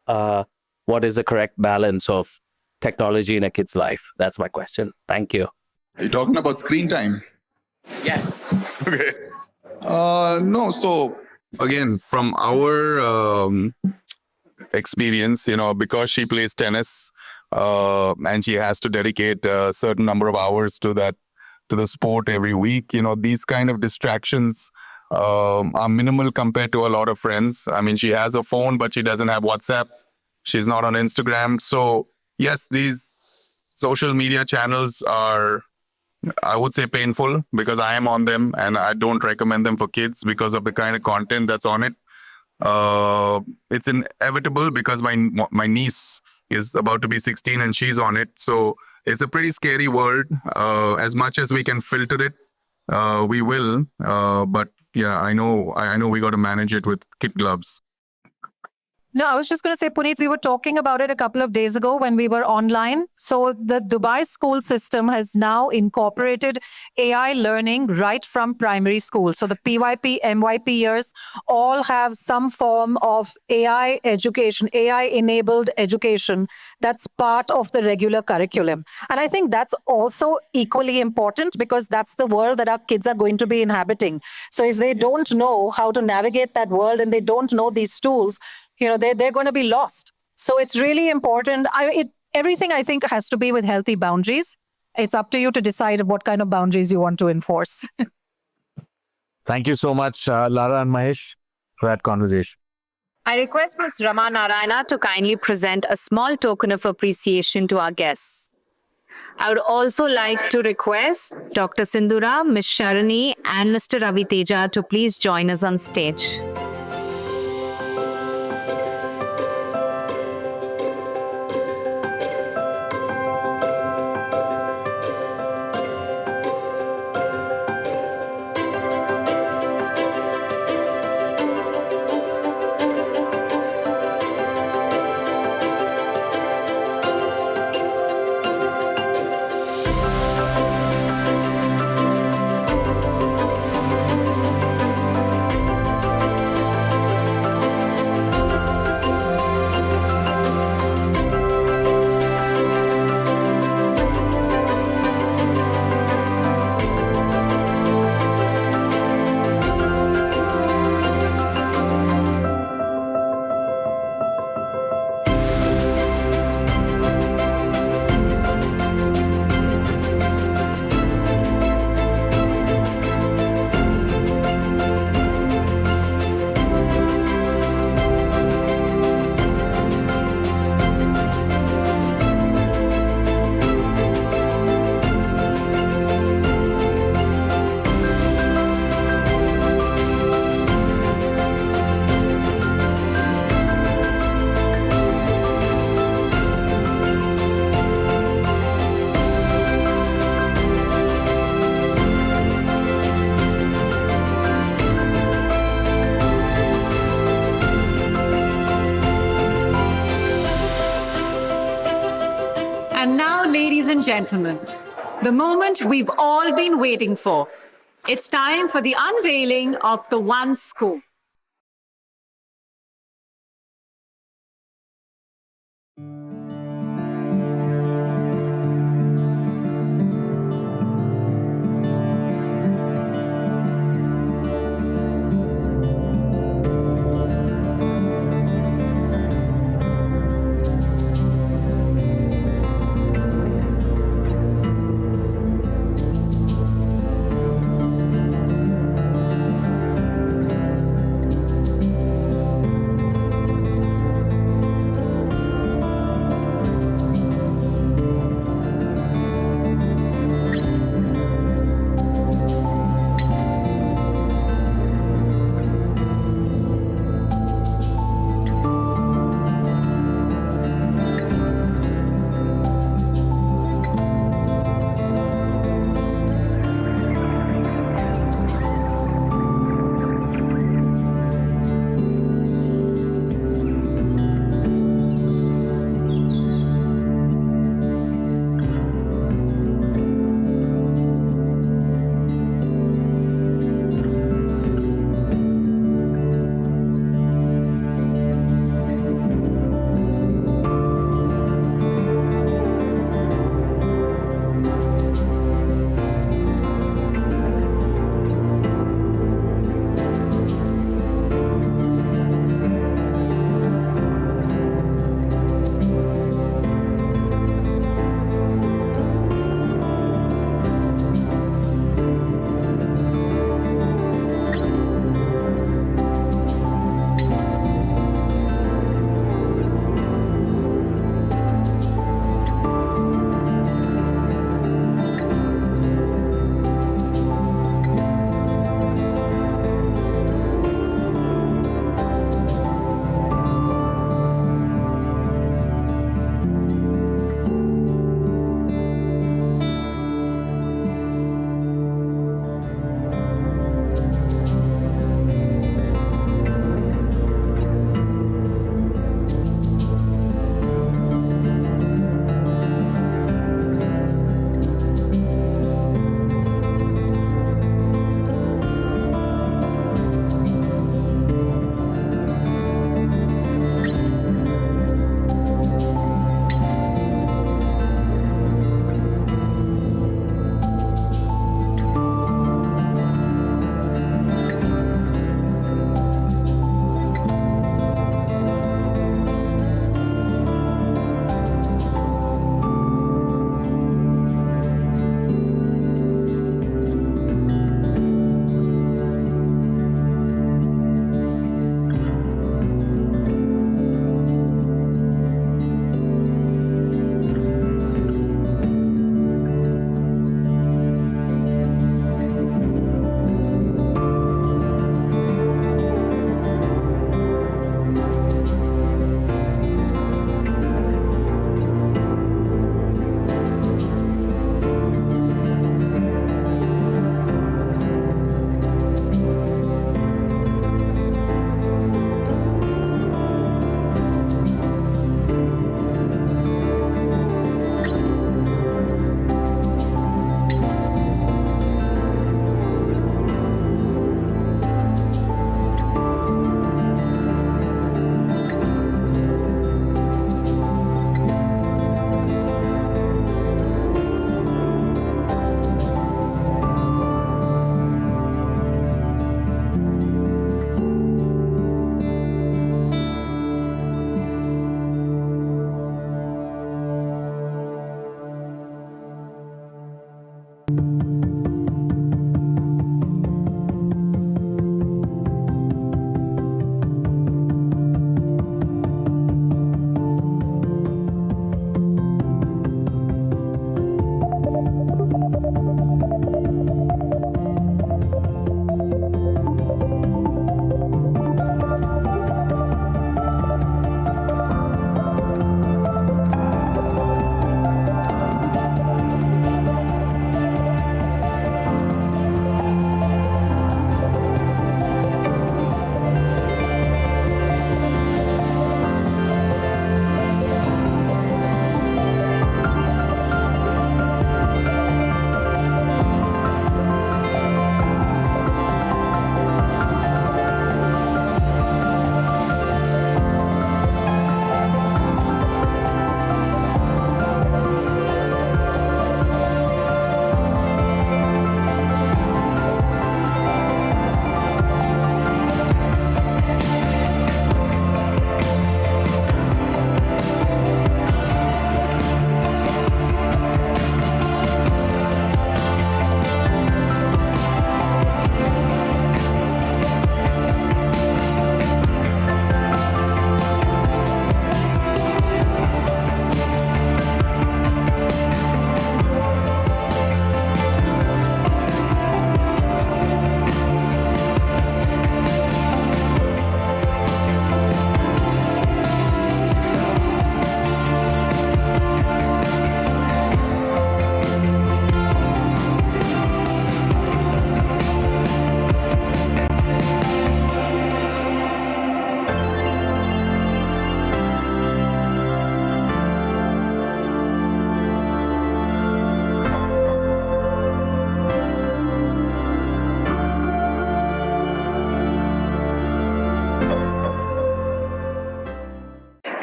what is the correct balance of technology in a kid's life? That's my question. Thank you. Are you talking about screen time? Yes. Okay. No, so again, from our experience, because she plays tennis and she has to dedicate a certain number of hours to the sport every week, these kind of distractions are minimal compared to a lot of friends. I mean, she has a phone, but she doesn't have WhatsApp. She's not on Instagram. So yes, these social media channels are, I would say, painful because I am on them and I don't recommend them for kids because of the kind of content that's on it. It's inevitable because my niece is about to be 16 and she's on it. So it's a pretty scary world. As much as we can filter it, we will. But yeah, I know we got to manage it with kid gloves. No, I was just going to say, Puneet, we were talking about it a couple of days ago when we were online. So the Dubai school system has now incorporated AI learning right from primary school. So the PYP, MYP years all have some form of AI education, AI-enabled education that's part of the regular curriculum. And I think that's also equally important because that's the world that our kids are going to be inhabiting. So if they don't know how to navigate that world and they don't know these tools, they're going to be lost. So it's really important. Everything, I think, has to be with healthy boundaries. It's up to you to decide what kind of boundaries you want to enforce. Thank you so much, Lara and Mahesh, for that conversation. I request Ms. Rama Narayana to kindly present a small token of appreciation to our guests. I would also like to request Dr. Sindhura, Ms. Sharani, and Mr. Ravi Teja to please join us on stage. And now, ladies and gentlemen, the moment we've all been waiting for. It's time for the unveiling of the One School.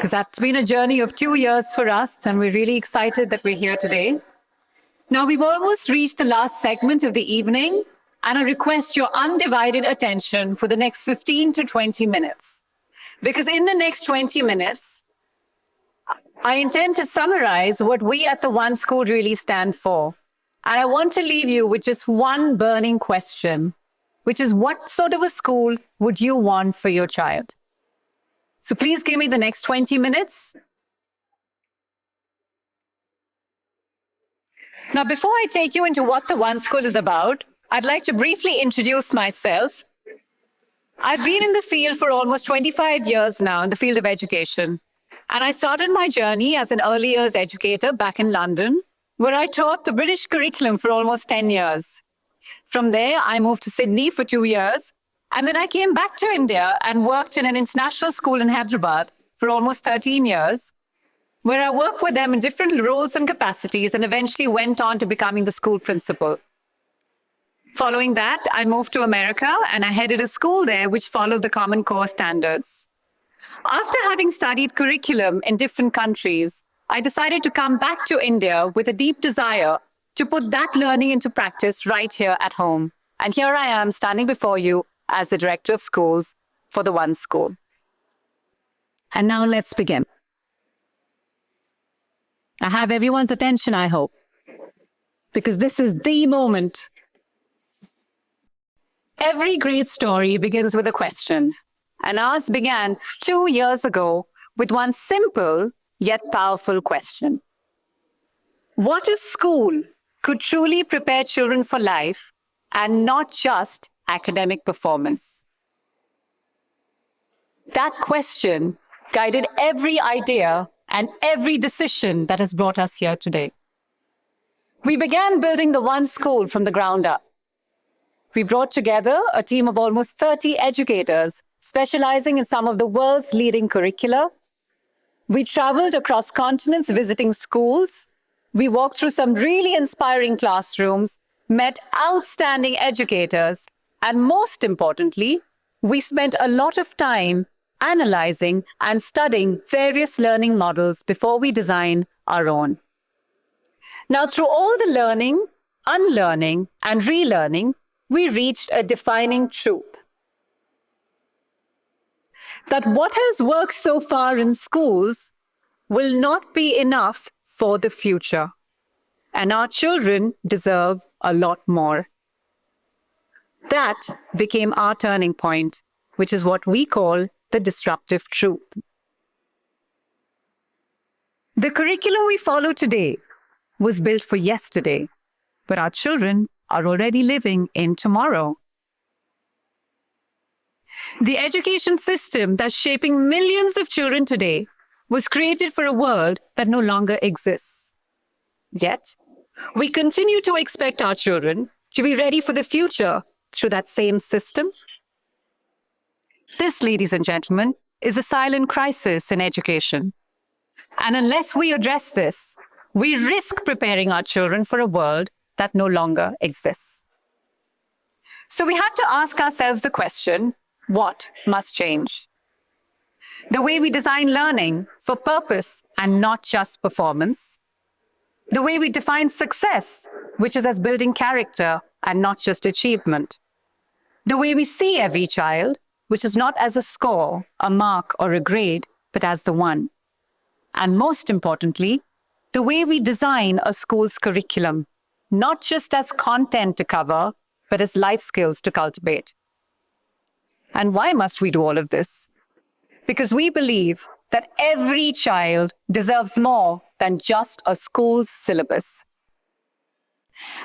Because that's been a journey of 2 years for us, and we're really excited that we're here today. Now, we've almost reached the last segment of the evening, and I request your undivided attention for the next 15 to 20 minutes. Because in the next 20 minutes, I intend to summarize what we at the One School really stand for. And I want to leave you with just one burning question, which is, what sort of a school would you want for your child? So please give me the next 20 minutes. Now, before I take you into what the One School is about, I'd like to briefly introduce myself. I've been in the field for almost 25 years now, in the field of education. And I started my journey as an early years educator back in London, where I taught the British curriculum for almost 10 years. From there, I moved to Sydney for 2 years. And then I came back to India and worked in an international school in Hyderabad for almost 13 years, where I worked with them in different roles and capacities and eventually went on to becoming the school principal. Following that, I moved to America and I headed a school there which followed the Common Core standards. After having studied curriculum in different countries, I decided to come back to India with a deep desire to put that learning into practice right here at home. And here I am standing before you as the Director of Schools for the One School. And now let's begin. I have everyone's attention, I hope, because this is the moment. Every great story begins with a question, and ours began 2 years ago with one simple yet powerful question. What if school could truly prepare children for life and not just academic performance? That question guided every idea and every decision that has brought us here today. We began building the One School from the ground up. We brought together a team of almost 30 educators specializing in some of the world's leading curricula. We traveled across continents visiting schools. We walked through some really inspiring classrooms, met outstanding educators, and most importantly, we spent a lot of time analyzing and studying various learning models before we design our own. Now, through all the learning, unlearning, and relearning, we reached a defining truth. That what has worked so far in schools will not be enough for the future. And our children deserve a lot more. That became our turning point, which is what we call the disruptive truth. The curriculum we follow today was built for yesterday, but our children are already living in tomorrow. The education system that's shaping millions of children today was created for a world that no longer exists. Yet, we continue to expect our children to be ready for the future through that same system. This, ladies and gentlemen, is a silent crisis in education. And unless we address this, we risk preparing our children for a world that no longer exists. So we had to ask ourselves the question, what must change? The way we design learning for purpose and not just performance. The way we define success, which is as building character and not just achievement. The way we see every child, which is not as a score, a mark, or a grade, but as the one. And most importantly, the way we design a school's curriculum, not just as content to cover, but as life skills to cultivate. And why must we do all of this? Because we believe that every child deserves more than just a school's syllabus.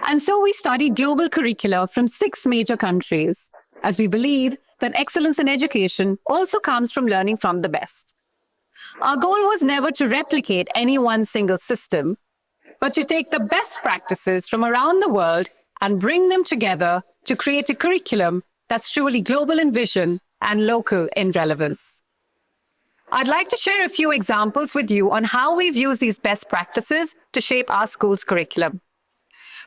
And so we studied global curricula from 6 major countries, as we believe that excellence in education also comes from learning from the best. Our goal was never to replicate any one single system, but to take the best practices from around the world and bring them together to create a curriculum that's truly global in vision and local in relevance. I'd like to share a few examples with you on how we've used these best practices to shape our school's curriculum.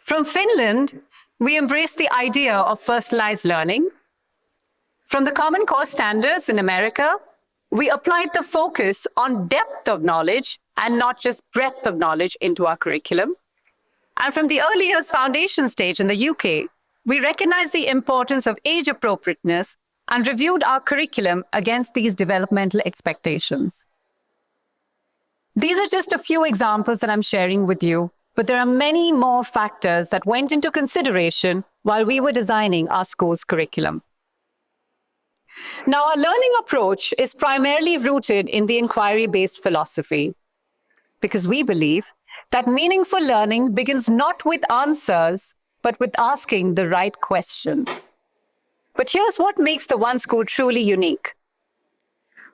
From Finland, we embraced the idea of personalized learning. From the Common Core standards in America, we applied the focus on depth of knowledge and not just breadth of knowledge into our curriculum. And from the early years foundation stage in the UK, we recognized the importance of age appropriateness and reviewed our curriculum against these developmental expectations. These are just a few examples that I'm sharing with you, but there are many more factors that went into consideration while we were designing our school's curriculum. Now, our learning approach is primarily rooted in the inquiry-based philosophy, because we believe that meaningful learning begins not with answers, but with asking the right questions. But here's what makes the One School truly unique.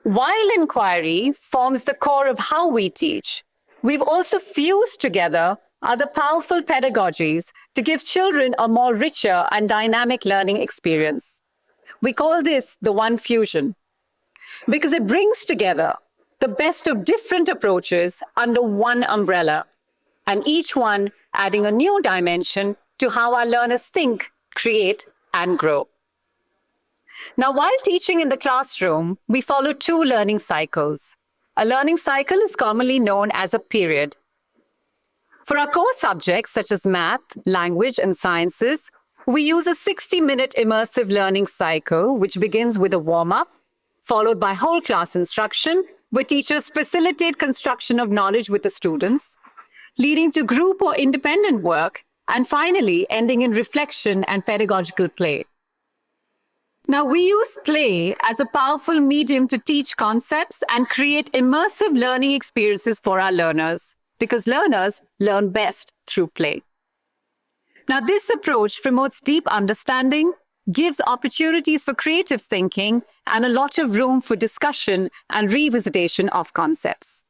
While inquiry forms the core of how we teach, we've also fused together other powerful pedagogies to give children a more richer and dynamic learning experience. We call this the One Fusion, because it brings together the best of different approaches under one umbrella, and each one adding a new dimension to how our learners think, create, and grow. Now, while teaching in the classroom, we follow 2 learning cycles. A learning cycle is commonly known as a period. For our core subjects such as math, language, and sciences, we use a 60-minute immersive learning cycle, which begins with a warm-up, followed by whole class instruction, where teachers facilitate construction of knowledge with the students, leading to group or independent work, and finally ending in reflection and pedagogical play. Now, we use play as a powerful medium to teach concepts and create immersive learning experiences for our learners, because learners learn best through play. Now, this approach promotes deep understanding, gives opportunities for creative thinking, and a lot of room for discussion and revisitation of concepts.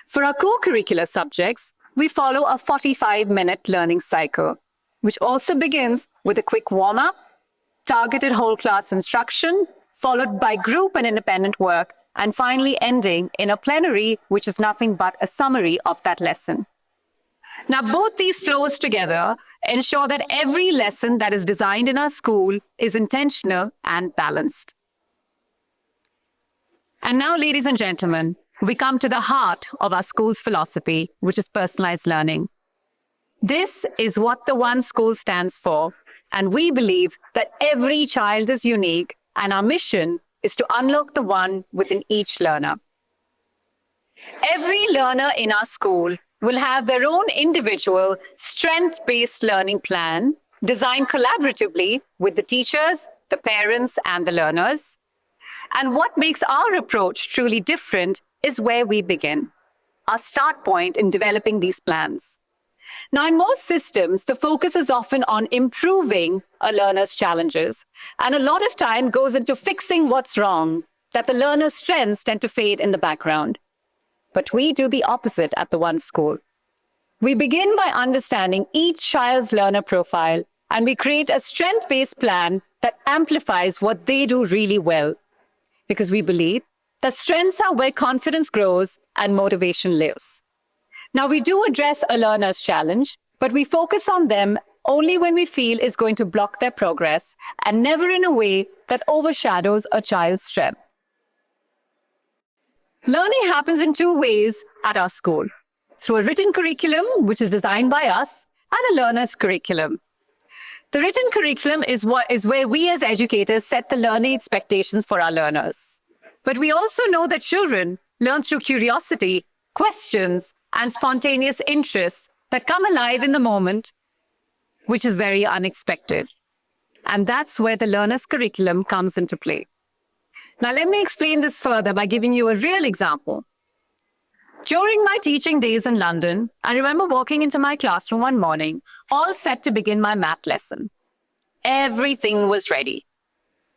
For our co-curricular subjects, we follow a 45-minute learning cycle, which also begins with a quick warm-up, targeted whole class instruction, followed by group and independent work, and finally ending in a plenary, which is nothing but a summary of that lesson. Now, both these flows together ensure that every lesson that is designed in our school is intentional and balanced. And now, ladies and gentlemen, we come to the heart of our school's philosophy, which is personalized learning. This is what the One School stands for, and we believe that every child is unique, and our mission is to unlock the one within each learner. Every learner in our school will have their own individual strength-based learning plan designed collaboratively with the teachers, the parents, and the learners. And what makes our approach truly different is where we begin, our start point in developing these plans. Now, in most systems, the focus is often on improving a learner's challenges, and a lot of time goes into fixing what's wrong, that the learner's strengths tend to fade in the background. But we do the opposite at the One School. We begin by understanding each child's learner profile, and we create a strength-based plan that amplifies what they do really well. Because we believe that strengths are where confidence grows and motivation lives. Now, we do address a learner's challenge, but we focus on them only when we feel it's going to block their progress and never in a way that overshadows a child's strength. Learning happens in two ways at our school: through a written curriculum, which is designed by us, and a learner's curriculum. The written curriculum is where we as educators set the learning expectations for our learners. But we also know that children learn through curiosity, questions, and spontaneous interests that come alive in the moment, which is very unexpected. And that's where the learner's curriculum comes into play. Now, let me explain this further by giving you a real example. During my teaching days in London, I remember walking into my classroom one morning, all set to begin my math lesson. Everything was ready,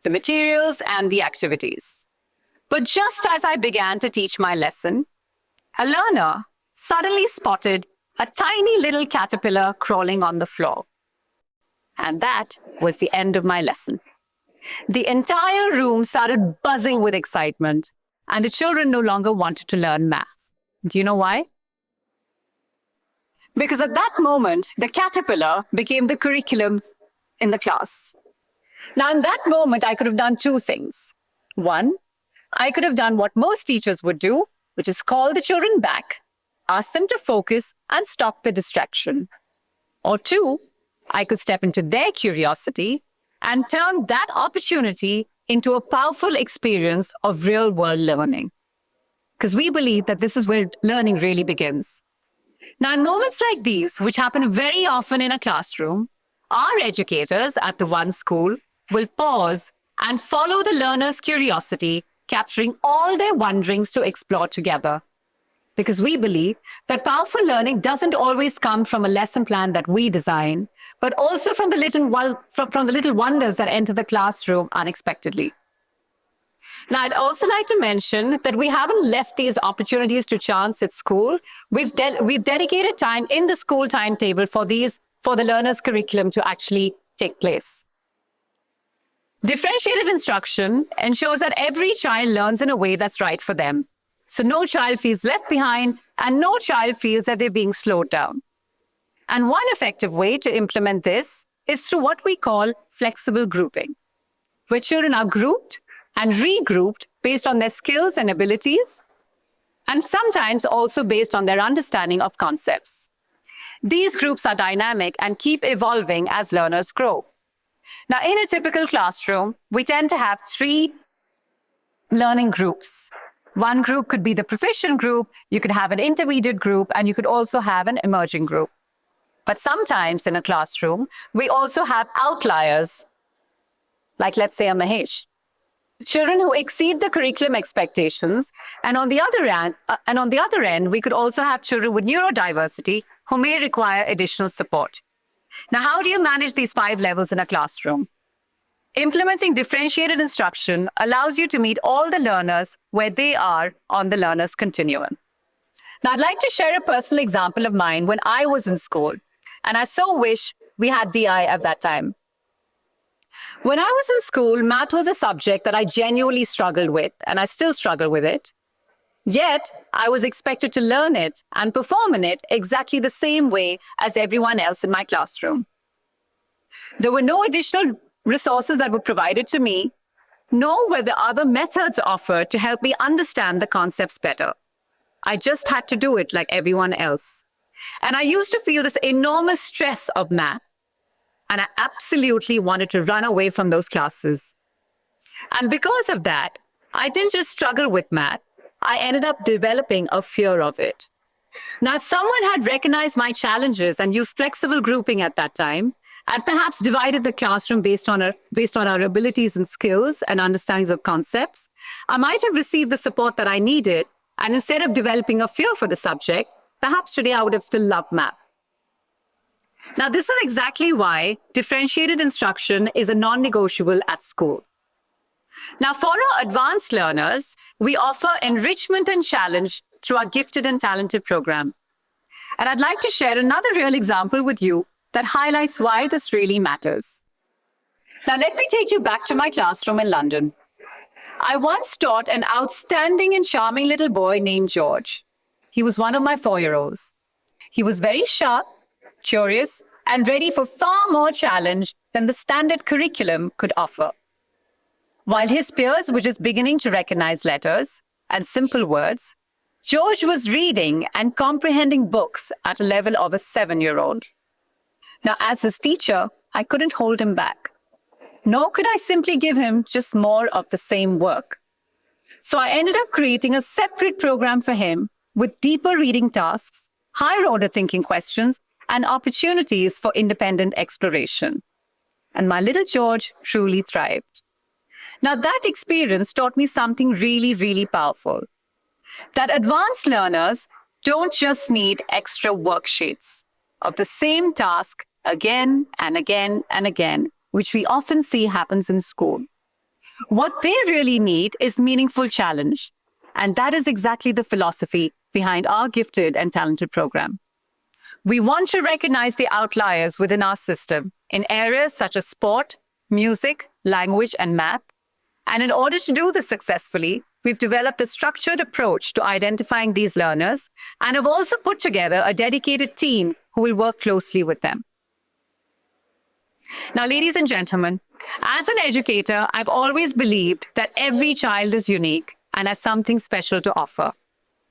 the materials and the activities. But just as I began to teach my lesson, a learner suddenly spotted a tiny little caterpillar crawling on the floor. And that was the end of my lesson. The entire room started buzzing with excitement, and the children no longer wanted to learn math. Do you know why? Because at that moment, the caterpillar became the curriculum in the class. Now, in that moment, I could have done two things. One, I could have done what most teachers would do, which is call the children back, ask them to focus, and stop the distraction. Or two, I could step into their curiosity and turn that opportunity into a powerful experience of real-world learning. Because we believe that this is where learning really begins. Now, in moments like these, which happen very often in a classroom, our educators at the One School will pause and follow the learner's curiosity, capturing all their wonderings to explore together. Because we believe that powerful learning doesn't always come from a lesson plan that we design, but also from the little wonders that enter the classroom unexpectedly. Now, I'd also like to mention that we haven't left these opportunities to chance at school. We've dedicated time in the school timetable for the learner's curriculum to actually take place. Differentiated instruction ensures that every child learns in a way that's right for them. So no child feels left behind and no child feels that they're being slowed down. And one effective way to implement this is through what we call flexible grouping, where children are grouped and regrouped based on their skills and abilities, and sometimes also based on their understanding of concepts. These groups are dynamic and keep evolving as learners grow. Now, in a typical classroom, we tend to have 3 learning groups. One group could be the proficient group, you could have an intermediate group, and you could also have an emerging group. But sometimes in a classroom, we also have outliers, like let's say a Mahesh. Children who exceed the curriculum expectations, and on the other end, we could also have children with neurodiversity who may require additional support. Now, how do you manage these 5 levels in a classroom? Implementing differentiated instruction allows you to meet all the learners where they are on the learner's continuum. Now, I'd like to share a personal example of mine when I was in school, and I so wish we had DI at that time. When I was in school, math was a subject that I genuinely struggled with, and I still struggle with it. Yet, I was expected to learn it and perform in it exactly the same way as everyone else in my classroom. There were no additional resources that were provided to me, nor were there other methods offered to help me understand the concepts better. I just had to do it like everyone else. And I used to feel this enormous stress of math, and I absolutely wanted to run away from those classes. And because of that, I didn't just struggle with math, I ended up developing a fear of it. Now, if someone had recognized my challenges and used flexible grouping at that time, and perhaps divided the classroom based on our abilities and skills and understandings of concepts, I might have received the support that I needed. And instead of developing a fear for the subject, perhaps today I would have still loved math. Now, this is exactly why differentiated instruction is a non-negotiable at school. Now, for our advanced learners, we offer enrichment and challenge through our gifted and talented program. And I'd like to share another real example with you that highlights why this really matters. Now, let me take you back to my classroom in London. I once taught an outstanding and charming little boy named George. He was one of my 4-year-olds. He was very sharp, curious, and ready for far more challenge than the standard curriculum could offer. While his peers were just beginning to recognize letters and simple words, George was reading and comprehending books at a level of a 7-year-old. Now, as his teacher, I couldn't hold him back. Nor could I simply give him just more of the same work. So I ended up creating a separate program for him with deeper reading tasks, higher order thinking questions, and opportunities for independent exploration. And my little George truly thrived. Now, that experience taught me something really, really powerful. That advanced learners don't just need extra worksheets of the same task again and again and again, which we often see happens in school. What they really need is meaningful challenge. And that is exactly the philosophy behind our gifted and talented program. We want to recognize the outliers within our system in areas such as sport, music, language, and math. And in order to do this successfully, we've developed a structured approach to identifying these learners and have also put together a dedicated team who will work closely with them. Now, ladies and gentlemen, as an educator, I've always believed that every child is unique and has something special to offer.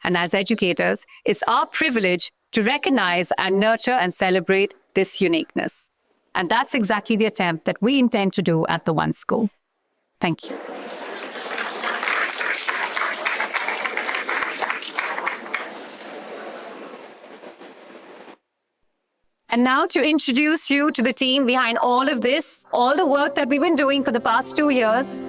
And as educators, it's our privilege to recognize and nurture and celebrate this uniqueness. And that's exactly the attempt that we intend to do at the One School. Thank you. And now to introduce you to the team behind all of this, all the work that we've been doing for the past 2 years.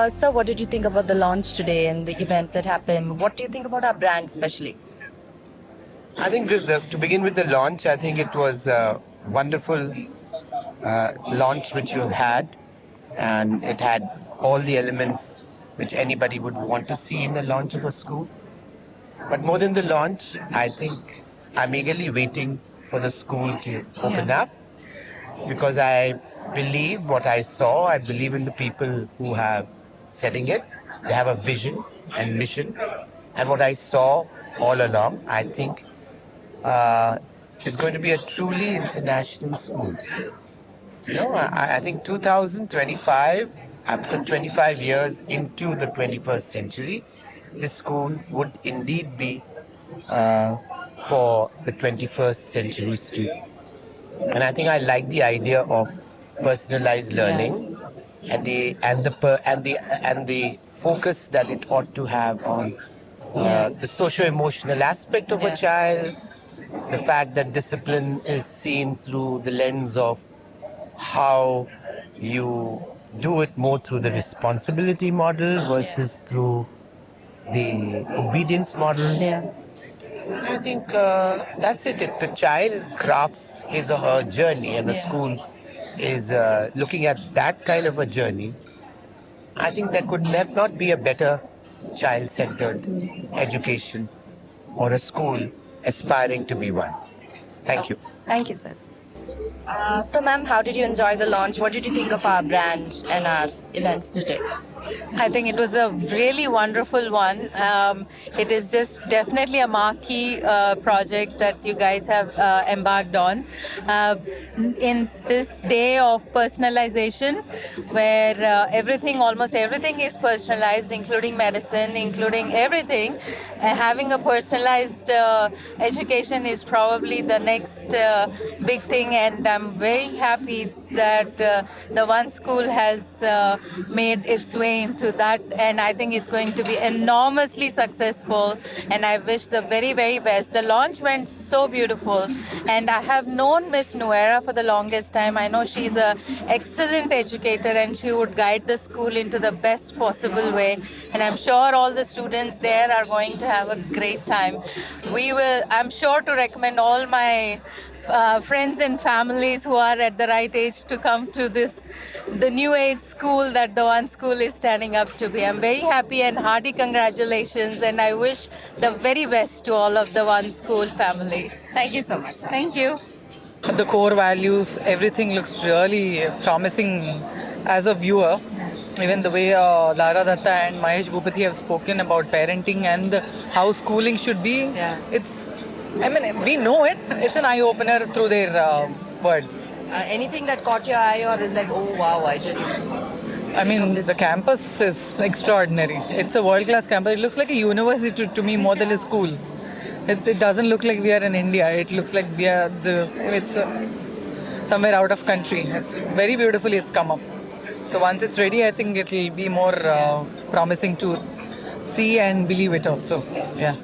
Sir, what did you think about the launch today and the event that happened? What do you think about our brand especially? I think to begin with the launch, I think it was a wonderful launch which you had, and it had all the elements which anybody would want to see in the launch of a school. But more than the launch, I think I'm eagerly waiting for the school to open up, because I believe what I saw. I believe in the people who have setting it. They have a vision and mission, and what I saw all along, I think is going to be a truly international school. I think 2025, after 25 years into the 21st century, this school would indeed be for the 21st century student. And I think I like the idea of personalized learning and the focus that it ought to have on the socio-emotional aspect of a child, the fact that discipline is seen through the lens of how you do it more through the responsibility model versus through the obedience model. I think that's it. If the child crafts his or her journey and the school is looking at that kind of a journey, I think there could not be a better child-centered education or a school aspiring to be one. Thank you. Thank you, sir. So, ma'am, how did you enjoy the launch? What did you think of our brand and our events today? I think it was a really wonderful one. It is just definitely a marquee project that you guys have embarked on. In this day of personalization, where almost everything is personalized, including medicine, including everything, having a personalized education is probably the next big thing, and I'm very happy that the One School has made its way into that, and I think it's going to be enormously successful, and I wish the very, very best. The launch went so beautiful, and I have known Miss Nuera for the longest time. I know she's an excellent educator, and she would guide the school into the best possible way, and I'm sure all the students there are going to have a great time. I'm sure to recommend all my friends and families who are at the right age to come to the new age school that the One School is standing up to be. I'm very happy, and hearty congratulations, and I wish the very best to all of the One School family. Thank you so much. Thank you. The core values, everything looks really promising as a viewer. Even the way Lara Datta and Mahesh Bhupati have spoken about parenting and how schooling should be, we know it. It's an eye-opener through their words. Anything that caught your eye or is like, oh wow, The campus is extraordinary. It's a world-class campus. It looks like a university to me more than a school. It doesn't look like we are in India. It looks like it's somewhere out of country. It's very beautifully it's come up. So once it's ready, I think it will be more promising to see and believe it also. Yeah.